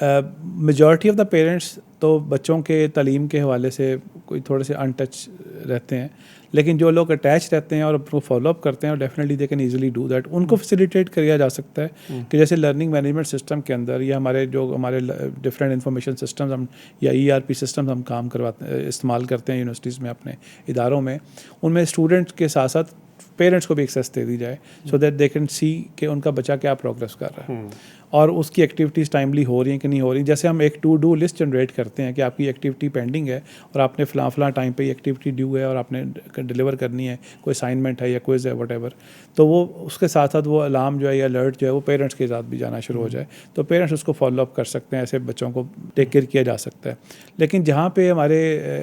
C: मेजॉरिटी ऑफ द पेरेंट्स तो बच्चों के तालीम के हवाले से कोई थोड़े से अनटच रहते हैं, लेकिन जो लोग अटैच रहते हैं और उनको फॉलोअप करते हैं, और definitely they can easily do that. उनको फैसिलिटेट किया जा सकता है कि जैसे लर्निंग मैनेजमेंट सिस्टम के अंदर या हमारे डिफरेंट इंफॉर्मेशन सिस्टम्स हम या ERP सिस्टम्स हम काम करवाते इस्तेमाल करते हैं यूनिवर्सिटीज़ में, अपने इदारों में, उनमें स्टूडेंट्स के साथ साथ पेरेंट्स को भी एक्सेस दे दी जाए so that they can see कि उनका बच्चा क्या प्रोग्रेस कर रहा है और उसकी एक्टिविटीज़ टाइमली हो रही हैं कि नहीं हो रही। जैसे हम एक टू डू लिस्ट जनरेट करते हैं कि आपकी एक्टिविटी पेंडिंग है और आपने फलां टाइम पे एक्टिविटी ड्यू है और आपने डिलीवर करनी है, कोई असाइनमेंट है या क्विज है वट, तो वो उसके साथ साथ वो अलार्म जो है या अलर्ट जो है वो पेरेंट्स के साथ भी जाना शुरू हो जाए, तो पेरेंट्स उसको फॉलो अप कर सकते हैं, ऐसे बच्चों को टेक केयर किया जा सकता है। लेकिन जहाँ पे हमारे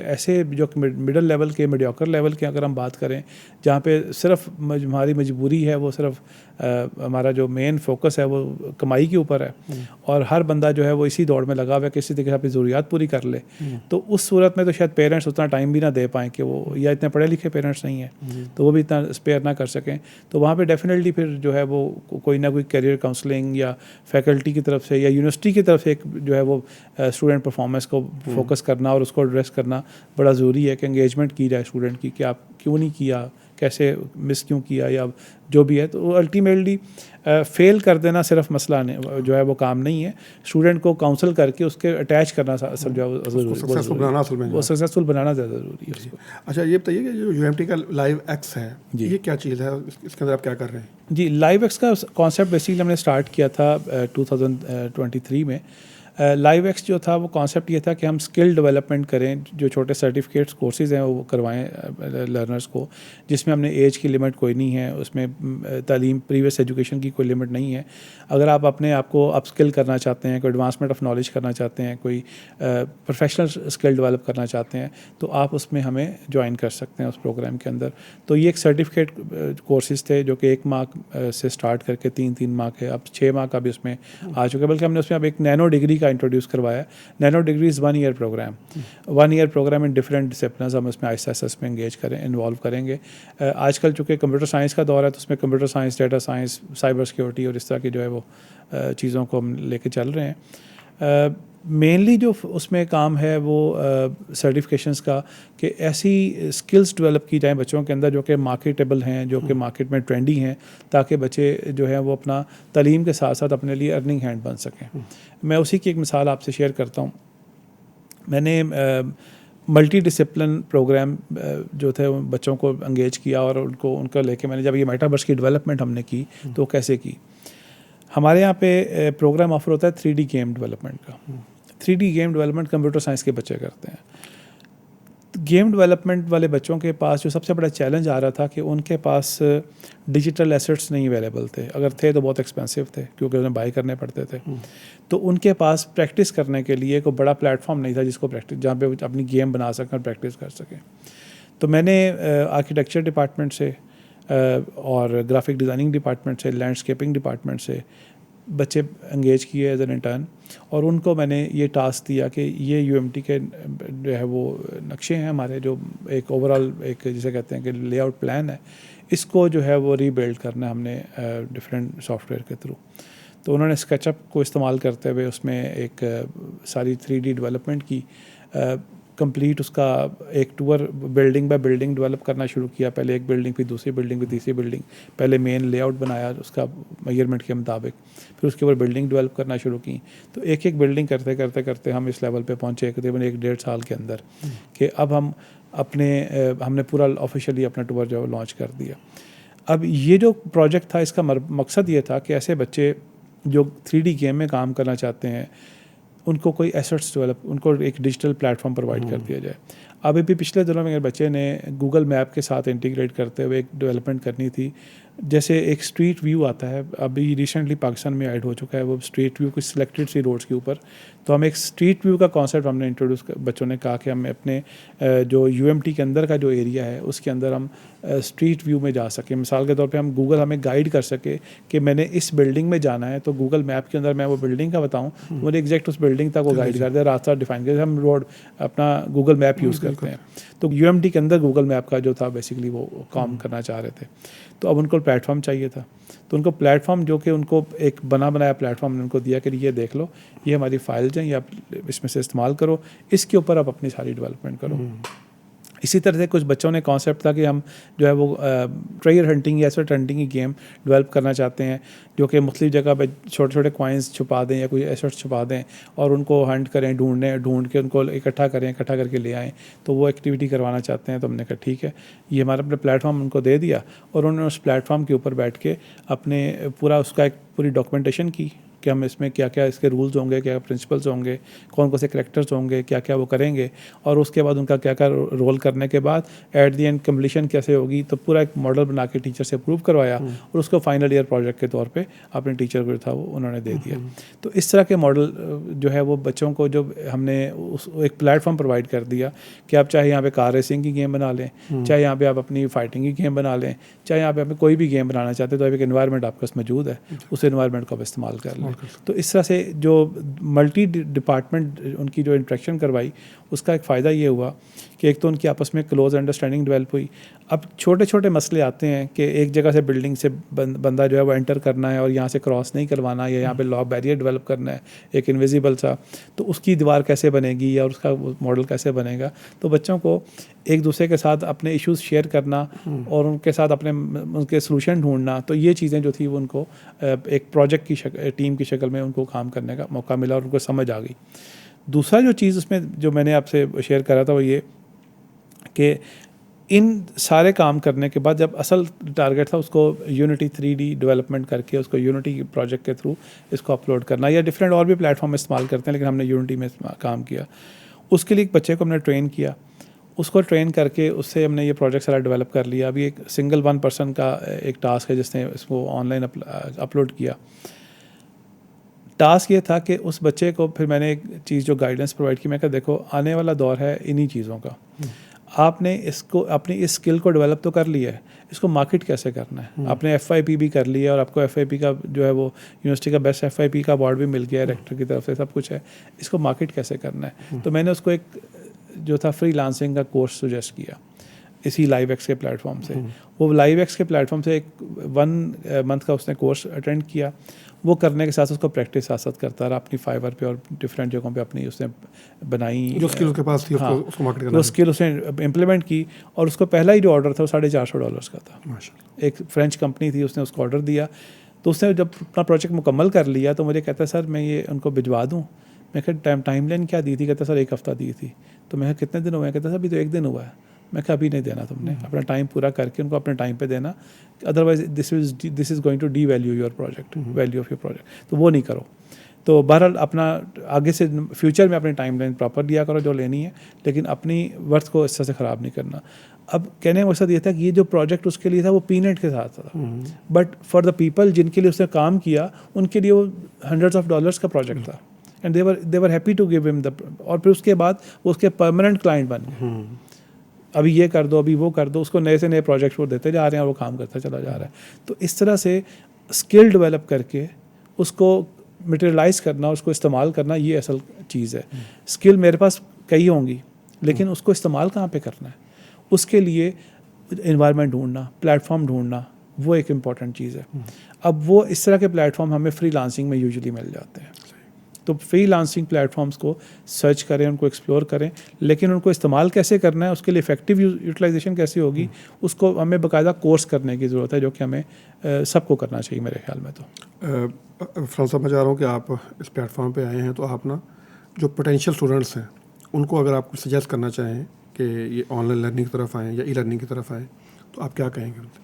C: ऐसे जो मिडल लेवल के, मीडियोकर लेवल के अगर हम बात करें, जहाँ पे सिर्फ हमारी मजबूरी है, वो सिर्फ हमारा जो मेन फोकस है वो कमाई के ऊपर है और हर बंदा जो है वो इसी दौड़ में लगा हुआ है, किसी तरीके से अपनी ज़रूरियात पूरी कर ले, तो उस सूरत में तो शायद पेरेंट्स उतना टाइम भी ना दे पाएँ कि वो, या इतने पढ़े लिखे पेरेंट्स नहीं हैं तो वो भी इतना स्पेयर ना कर सकें। तो वहाँ पे डेफिनेटली फिर जो है वो कोई ना कोई करियर काउंसलिंग या फैकल्टी की तरफ से या यूनिवर्सिटी की तरफ से एक जो है वो स्टूडेंट परफॉर्मेंस को फोकस करना और उसको एड्रेस करना बड़ा ज़रूरी है कि एंगेजमेंट की जाए स्टूडेंट की, कि आप क्यों नहीं किया, कैसे मिस क्यों किया, या जो भी है। तो अल्टीमेटली फेल कर देना सिर्फ मसला नहीं जो है वो काम नहीं है, स्टूडेंट को काउंसल करके उसके अटैच करना असल जो है वो सक्सेसफुल बनाना ज़्यादा ज़रूरी है उसको।
B: अच्छा, ये बताइए कि जो UMT का लाइव एक्स है ये क्या चीज़ है, इसके अंदर आप क्या कर रहे हैं?
C: जी, लाइव एक्स का कॉन्सेप्ट बेसिकली हमने स्टार्ट किया था 2023 में। लाइव एक्स जो था वो कॉन्सेप्ट ये था कि हम स्किल डेवलपमेंट करें, जो छोटे सर्टिफिकेट्स कोर्सेज हैं वो करवाएं लर्नर्स को, जिसमें हमने एज की लिमिट कोई नहीं है, उसमें तालीम प्रीवियस एजुकेशन की कोई लिमिट नहीं है। अगर आप अपने आप को अपस्किल करना चाहते हैं, कोई एडवांसमेंट ऑफ नॉलेज करना चाहते हैं, कोई प्रोफेशनल स्किल डेवलप करना चाहते हैं, तो आप उसमें हमें ज्वाइन कर सकते हैं उस प्रोग्राम के अंदर। तो ये एक सर्टिफिकेट कोर्सेज थे जो कि 1 माह से स्टार्ट करके 3 माह के, अब 6 माह का भी उसमें आ चुका है, बल्कि हमने उसमें अब एक नैनो डिग्री इंट्रोड्यूस करवाया। Nano degree is 1 year program, 1 year program in different disciplines, हम उसमें आहिस्ता में एंगेज करें, इन्वॉल्व करेंगे। आजकल चूँकि कंप्यूटर साइंस का दौर है तो उसमें computer science, data science, cyber security और इस तरह की जो है वो चीज़ों को हम लेके चल रहे हैं। मेनली जो उसमें काम है वो सर्टिफिकेशंस का, कि ऐसी स्किल्स डेवलप की जाएं बच्चों के अंदर जो कि मार्केटेबल हैं, जो कि मार्केट में ट्रेंडी हैं, ताकि बच्चे जो है वो अपना तालीम के साथ साथ अपने लिए अर्निंग हैंड बन सकें। मैं उसी की एक मिसाल आपसे शेयर करता हूँ। मैंने मल्टी डिसिप्लिन प्रोग्राम जो थे बच्चों को एंगेज किया और उनको लेके मैंने जब ये मेटावर्स की डेवलपमेंट हमने की तो कैसे की। हमारे यहाँ पे प्रोग्राम ऑफर होता है 3D गेम डेवलपमेंट का। 3D game development computer science के बच्चे करते हैं। गेम डेवलपमेंट वाले बच्चों के पास जो सबसे बड़ा चैलेंज आ रहा था कि उनके पास डिजिटल एसेट्स नहीं अवेलेबल थे, अगर थे तो बहुत एक्सपेंसिव थे क्योंकि उन्हें बाई करने पड़ते थे। तो उनके पास प्रैक्टिस करने के लिए कोई बड़ा प्लेटफॉर्म नहीं था जिसको प्रैक्टिस, जहाँ पे अपनी गेम बना सकें और प्रैक्टिस कर सकें। तो मैंने आर्किटेक्चर डिपार्टमेंट से और ग्राफिक डिज़ाइनिंग डिपार्टमेंट से, लैंडस्केपिंग डिपार्टमेंट से बच्चे एंगेज किए एज एन इंटर्न, और उनको मैंने ये टास्क दिया कि ये UMT के जो है वो नक्शे हैं हमारे, जो एक ओवरऑल एक जिसे कहते हैं कि लेआउट प्लान है, इसको जो है वो रीबिल्ड करना है हमने डिफरेंट सॉफ्टवेयर के थ्रू। तो उन्होंने स्केचअप को इस्तेमाल करते हुए उसमें एक सारी 3D डेवलपमेंट की, कंप्लीट उसका एक tour building by building develop करना शुरू किया। पहले एक बिल्डिंग, फिर दूसरी बिल्डिंग, फिर तीसरी बिल्डिंग। पहले मेन लेआउट बनाया उसका मेजरमेंट के मुताबिक, फिर उसके ऊपर बिल्डिंग डेवलप करना शुरू की। तो एक एक बिल्डिंग करते करते करते हम इस लेवल पे पहुँचे तकरीबन 1-1.5 साल के अंदर, कि अब हमने पूरा ऑफिशियली अपना टूर जो लॉन्च कर दिया। अब ये जो प्रोजेक्ट था इसका मकसद ये था कि ऐसे बच्चे जो 3D गेम में काम करना चाहते हैं उनको कोई एसेट्स डेवलप, उनको एक डिजिटल प्लेटफॉर्म प्रोवाइड कर दिया जाए। अभी भी पिछले दिनों में मेरे बच्चे ने गूगल मैप के साथ इंटीग्रेट करते हुए एक डेवलपमेंट करनी थी, जैसे एक स्ट्रीट व्यू आता है, अभी रिसेंटली पाकिस्तान में ऐड हो चुका है वो स्ट्रीट व्यू, कुछ सिलेक्टेड सी रोड्स के ऊपर। तो हम एक स्ट्रीट व्यू का कॉन्सेप्ट हमने इंट्रोड्यूस, बच्चों ने कहा कि हम अपने जो UMT के अंदर का जो एरिया है उसके अंदर हम स्ट्रीट व्यू में जा सकें। मिसाल के तौर पे हम गूगल हमें गाइड कर सके कि मैंने इस बिल्डिंग में जाना है, तो गूगल मैप के अंदर मैं वो बिल्डिंग का बताऊँ, मुझे एग्जैक्ट उस बिल्डिंग तक वो गाइड कर दे, रास्ता डिफाइन कर। हम रोड अपना गूगल मैप यूज़ करते हैं, तो यूएमटी के अंदर गूगल मैप का जो था बेसिकली वो काम करना चाह रहे थे। तो अब उनको प्लेटफॉर्म चाहिए था, तो उनको प्लेटफॉर्म जो कि उनको एक बनाया प्लेटफॉर्म उनको दिया कि ये देख लो, ये हमारी फाइल्स हैं, ये आप इसमें से इस्तेमाल करो, इसके ऊपर आप अपनी सारी डेवलपमेंट करो। इसी तरह से कुछ बच्चों ने कॉन्सेप्ट था कि हम जो है वो ट्रेजर हंटिंग या एसेट हंटिंग की गेम डेवलप करना चाहते हैं, जो कि मुख्तलिफ जगह पे छोटे छोटे कॉइन्स छुपा दें या कोई एसेट्स छुपा दें और उनको हंट करें, ढूंढ के उनको इकट्ठा करके ले आएँ। तो वो एक्टिविटी करवाना चाहते हैं। तो हमने कहा ठीक है, ये हमारा अपने प्लेटफॉर्म उनको दे दिया और उन्होंने उस प्लेटफॉर्म के ऊपर बैठ के अपने पूरा उसका एक पूरी डॉक्यूमेंटेशन की कि हम इसमें क्या क्या इसके रूल्स होंगे, क्या प्रिंसिपल्स होंगे, कौन कौन से करैक्टर्स होंगे, क्या क्या वो करेंगे, और उसके बाद उनका क्या क्या रोल करने के बाद एट द एंड कम्प्लीशन कैसे होगी। तो पूरा एक मॉडल बना के टीचर से अप्रूव करवाया और उसको फाइनल ईयर प्रोजेक्ट के तौर पे अपने टीचर को था वो उन्होंने दे दिया। तो इस तरह के मॉडल जो है वो बच्चों को जो हमने उस एक प्लेटफॉर्म प्रोवाइड कर दिया कि आप चाहे यहाँ पे कार रेसिंग की गेम बना लें, चाहे यहाँ पे आप अपनी फाइटिंग की गेम बना लें, चाहे यहाँ पे आप कोई भी गेम बनाना चाहते हैं, तो एक एनवायरनमेंट आपके पास मौजूद है, उस एनवायरनमेंट को आप इस्तेमाल कर लें। तो इस तरह से जो मल्टी डिपार्टमेंट उनकी जो इंटरेक्शन करवाई, उसका एक फ़ायदा ये हुआ कि एक तो उनकी आपस में क्लोज अंडरस्टैंडिंग डेवलप हुई। अब छोटे छोटे मसले आते हैं कि एक जगह से बिल्डिंग से बंदा जो है वो एंटर करना है और यहाँ से क्रॉस नहीं करवाना, या यहाँ पे लॉ बैरियर डेवलप करना है एक इनविजिबल सा, तो उसकी दीवार कैसे बनेगी या उसका मॉडल कैसे बनेगा। तो बच्चों को एक दूसरे के साथ अपने इश्यूज शेयर करना और उनके साथ अपने उनके सोल्यूशन ढूंढना, तो ये चीज़ें जो थी वो उनको एक प्रोजेक्ट की टीम की शक्ल में उनको काम करने का मौका मिला और उनको समझ आ गई। दूसरा जो चीज़ उसमें जो मैंने आपसे शेयर करा था वो ये कि इन सारे काम करने के बाद जब असल टारगेट था उसको यूनिटी 3D डेवलपमेंट करके उसको यूनिटी प्रोजेक्ट के थ्रू इसको अपलोड करना, या डिफरेंट और भी प्लेटफॉर्म इस्तेमाल करते हैं लेकिन हमने यूनिटी में काम किया। उसके लिए एक बच्चे को हमने ट्रेन किया, उसको ट्रेन करके उससे हमने ये प्रोजेक्ट सारा डेवलप कर लिया। अभी एक सिंगल 1 पर्सन का एक टास्क है जिसने इसको ऑनलाइन अपलोड किया। टास्क ये था कि उस बच्चे को फिर मैंने एक चीज़ जो गाइडेंस प्रोवाइड की, मैं कहा देखो आने वाला दौर है इन्हीं चीज़ों का, आपने इसको अपनी इस स्किल को डेवलप तो कर लिया है, इसको मार्केट कैसे करना है। आपने FYP भी कर लिया और आपको FYP का जो है वो यूनिवर्सिटी का बेस्ट FYP का अवार्ड भी मिल गया है रेक्टर की तरफ से, सब कुछ है, इसको मार्केट कैसे करना है। तो मैंने उसको एक जो था फ्रीलांसिंग का कोर्स सुजेस्ट किया इसी LiveX के प्लेटफॉर्म से। वो LiveX के प्लेटफॉर्म से एक 1 मंथ का उसने कोर्स अटेंड किया। वो करने के साथ उसको प्रैक्टिस साथ करता रहा, अपनी फाइवर पे और डिफरेंट जगहों पे अपनी उसने बनाई
B: जो स्किल उसके पास थी, उसको मार्केट करना,
C: वो स्किल उसने इम्प्लीमेंट की। और उसको पहला ही जो ऑर्डर था वो $450 का था।
B: माशाल्लाह।
C: एक फ्रेंच कंपनी थी, उसने उसको ऑर्डर दिया। तो उसने जब अपना प्रोजेक्ट मुकम्मल कर लिया तो मुझे कहता सर मैं ये उनको भिजवा दूँ। मैं कहा टाइमलाइन क्या दी थी? कहता सर 1 हफ़्ता दी थी। तो मैं कितने दिन हुए? कहता सर अभी तो 1 दिन हुआ है। मैं कहा अभी नहीं देना तुमने, अपना टाइम पूरा करके उनको अपने टाइम पे देना, otherwise this is going to devalue your project, value of your project. तो वो नहीं करो। तो बहरहाल अपना आगे से फ्यूचर में अपनी टाइमलाइन प्रॉपर दिया करो जो लेनी है, लेकिन अपनी वर्थ को इस तरह से ख़राब नहीं करना। अब कहने का मकसद ये था कि ये जो प्रोजेक्ट उसके लिए था वो पीनट के साथ था, बट फॉर द पीपल जिनके लिए उसने काम किया उनके लिए वो hundreds of dollars का प्रोजेक्ट था, and they were happy to give him the. और फिर उसके बाद वो उसके परमानेंट क्लाइंट बन गए। अभी ये कर दो, अभी वो कर दो, उसको नए से नए प्रोजेक्ट वो देते जा रहे हैं और वो काम करता चला जा रहा है। तो इस तरह से स्किल डेवलप करके उसको मटेरियलाइज करना, उसको इस्तेमाल करना, ये असल चीज़ है। स्किल मेरे पास कई होंगी लेकिन उसको इस्तेमाल कहाँ पे करना है, उसके लिए इन्वायरमेंट ढूंढना, प्लेटफॉर्म ढूंढना, वो एक इम्पॉर्टेंट चीज़ है। अब वो इस तरह के प्लेटफॉर्म हमें फ्रीलांसिंग में यूजुअली मिल जाते हैं। तो फ्रीलांसिंग प्लेटफॉर्म्स को सर्च करें, उनको एक्सप्लोर करें, लेकिन उनको इस्तेमाल कैसे करना है, उसके लिए इफेक्टिव यूटिलाइजेशन कैसे होगी, उसको हमें बाकायदा कोर्स करने की ज़रूरत है, जो कि हमें सबको करना चाहिए मेरे ख्याल में। तो
B: फरहान साहब, मैं चाह रहा हूँ कि आप इस प्लेटफॉर्म पे आए हैं तो आप ना जो पोटेंशियल स्टूडेंट्स हैं उनको अगर आप सजेस्ट करना चाहें कि ये ऑनलाइन लर्निंग की तरफ आएँ या ई लर्निंग की तरफ आएँ, तो आप क्या कहेंगे उनसे?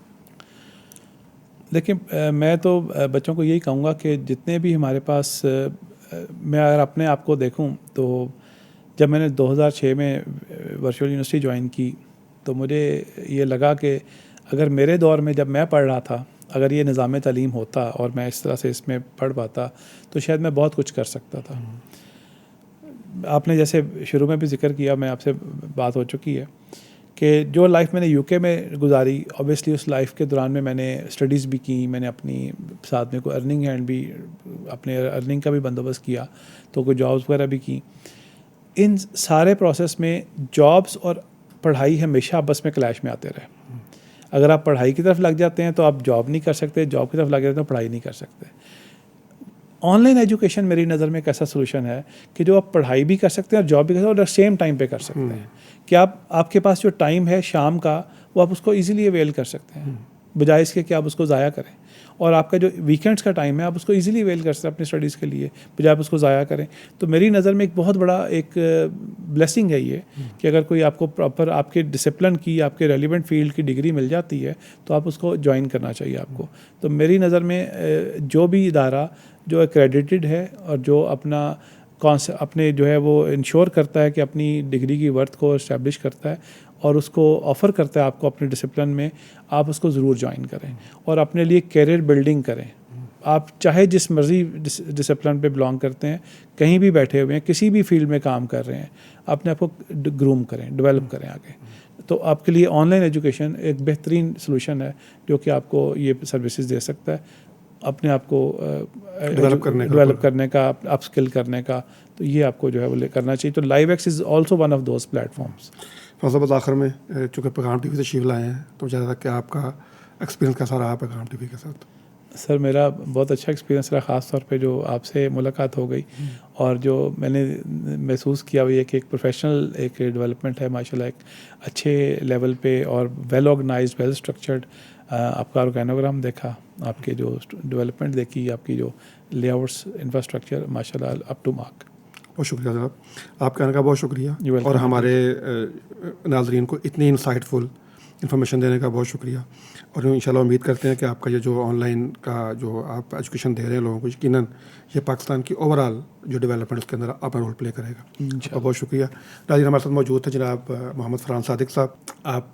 C: देखिए, मैं तो बच्चों को यही कहूँगा कि जितने भी हमारे पास, मैं अगर अपने आप को देखूं तो जब मैंने 2006 में वर्चुअल यूनिवर्सिटी ज्वाइन की तो मुझे ये लगा कि अगर मेरे दौर में जब मैं पढ़ रहा था अगर ये निज़ाम तालीम होता और मैं इस तरह से इसमें पढ़ पाता तो शायद मैं बहुत कुछ कर सकता था। आपने जैसे शुरू में भी जिक्र किया, मैं आपसे बात हो चुकी है कि जो लाइफ मैंने यूके में गुजारी, ऑब्वियसली उस लाइफ के दौरान में मैंने स्टडीज़ भी की, मैंने अपनी साथ में कोई अर्निंग हैंड भी, अपने अर्निंग का भी बंदोबस्त किया, तो कोई जॉब्स वगैरह भी की। इन सारे प्रोसेस में जॉब्स और पढ़ाई हमेशा आपस में क्लैश में आते रहे। अगर आप पढ़ाई की तरफ लग जाते हैं तो आप जॉब नहीं कर सकते, जॉब की तरफ लग जाते हैं तो पढ़ाई नहीं कर सकते। ऑनलाइन एजुकेशन मेरी नज़र में एक ऐसा सोल्यूशन है कि जो आप पढ़ाई भी कर सकते हैं और जॉब भी कर सकते हैं और सेम टाइम पे कर सकते हैं। कि आपके पास जो टाइम है शाम का, वो आप उसको इजीली अवेल कर सकते हैं, बजाय इसके कि आप उसको ज़ाया करें। और आपका जो वीकेंड्स का टाइम है, आप उसको इजीली अवेल कर सकते हैं अपनी स्टडीज़ के लिए, बजाय आप उसको ज़ाया करें। तो मेरी नज़र में एक बहुत बड़ा एक ब्लेसिंग है ये कि अगर कोई आपको प्रॉपर आपके डिसिप्लिन की, आपके रेलिवेंट फील्ड की डिग्री मिल जाती है तो आप उसको ज्वाइन करना चाहिए आपको। तो मेरी नज़र में जो भी इदारा जो एक्रेडिटेड है और जो अपने जो है वो इंश्योर करता है कि अपनी डिग्री की वर्थ को इस्टेब्लिश करता है और उसको ऑफ़र करता है आपको अपने डिसिप्लिन में, आप उसको ज़रूर ज्वाइन करें और अपने लिए कैरियर बिल्डिंग करें। आप चाहे जिस मर्ज़ी डिसिप्लिन पे बिलोंग करते हैं, कहीं भी बैठे हुए हैं, किसी भी फील्ड में काम कर रहे हैं, अपने आप को ग्रूम करें, डेवलप करें आगे। तो आपके लिए ऑनलाइन एजुकेशन एक बेहतरीन सोल्यूशन है जो कि आपको ये सर्विसेज दे सकता है, अपने आप को डेवलप करने का, अपस्किल करने का। तो ये आपको जो है वो करना चाहिए। तो LiveX is also one of those platforms.
B: Faisalabad आखिर में चूँकि पैगाम टीवी से तशरीफ लाए हैं, तो ज़्यादा कि आपका एक्सपीरियंस कैसा रहा पैगाम टीवी के साथ?
C: सर मेरा बहुत अच्छा एक्सपीरियंस रहा, ख़ास तौर पे जो आपसे मुलाकात हो गई और जो मैंने महसूस किया वो ये कि एक प्रोफेशनल एक डेवलपमेंट है माशाल्लाह, एक अच्छे लेवल पे और वेल ऑर्गेनाइज्ड, वेल स्ट्रक्चर्ड आपका ऑर्गेनोग्राम देखा, आपके जो डेवलपमेंट देखी, आपकी जो लेआउट्स, इंफ्रास्ट्रक्चर माशाल्लाह अप टू मार्क।
B: बहुत शुक्रिया साहब, आपके आने का बहुत शुक्रिया और हमारे नाज़रीन को इतनी इंसाइटफुल इन्फॉर्मेशन देने का बहुत शुक्रिया। और इंशाल्लाह उम्मीद करते हैं कि आपका ये जो ऑनलाइन का जो आप एजुकेशन दे रहे हैं लोगों को, यकीनन ये पाकिस्तान की ओवरऑल जो डेवलपमेंट उसके अंदर अपना रोल प्ले करेगा। आपका बहुत शुक्रिया। नाज़रीन, हमारे साथ मौजूद थे जनाब मोहम्मद फरहान सादिक साहब। आप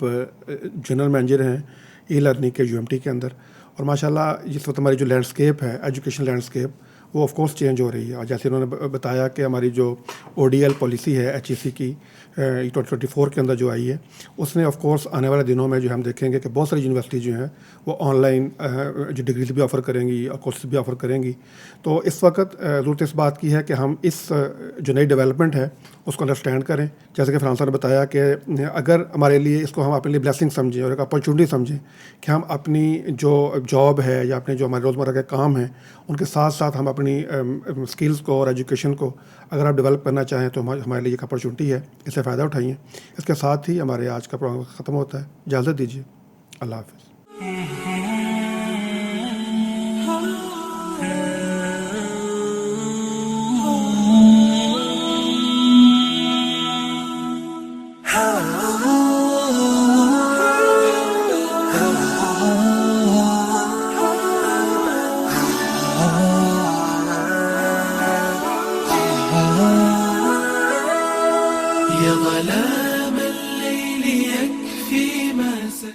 B: जनरल मैनेजर हैं ई लर्निंग के UMT के अंदर, और माशाल्लाह इस वक्त हमारी जो लैंडस्केप है, एजुकेशन लैंडस्केप, वो ऑफ कोर्स चेंज हो रही है। और जैसे उन्होंने बताया कि हमारी जो ODL पॉलिसी है HEC की 2024 के अंदर जो आई है, उसने ऑफ कोर्स आने वाले दिनों में जो हम देखेंगे कि बहुत सारी यूनिवर्सिटी जो हैं वो ऑनलाइन जो डिग्रीज भी ऑफ़र करेंगी और कोर्सेज भी ऑफ़र करेंगी। तो इस वक्त ज़रूरत इस बात की है कि हम इस जो नई डेवलपमेंट है उसको अंडरस्टैंड करें। जैसे कि फरहान साहब ने बताया कि अगर हमारे लिए इसको हम अपने लिए ब्लेसिंग समझें और एक अपॉर्चुनिटी समझें कि हम अपनी जो जॉब है या अपने जो हमारे रोज़मर्रा के काम हैं उनके साथ साथ हम अपनी स्किल्स को और एजुकेशन को अगर आप डेवलप करना चाहें तो हमारे लिए एक अपॉर्चुनिटी है, इससे फ़ायदा उठाइए। इसके साथ ही हमारे आज का प्रोग्राम ख़त्म होता है। इजाज़त दीजिए, अल्लाह हाफ़िज़।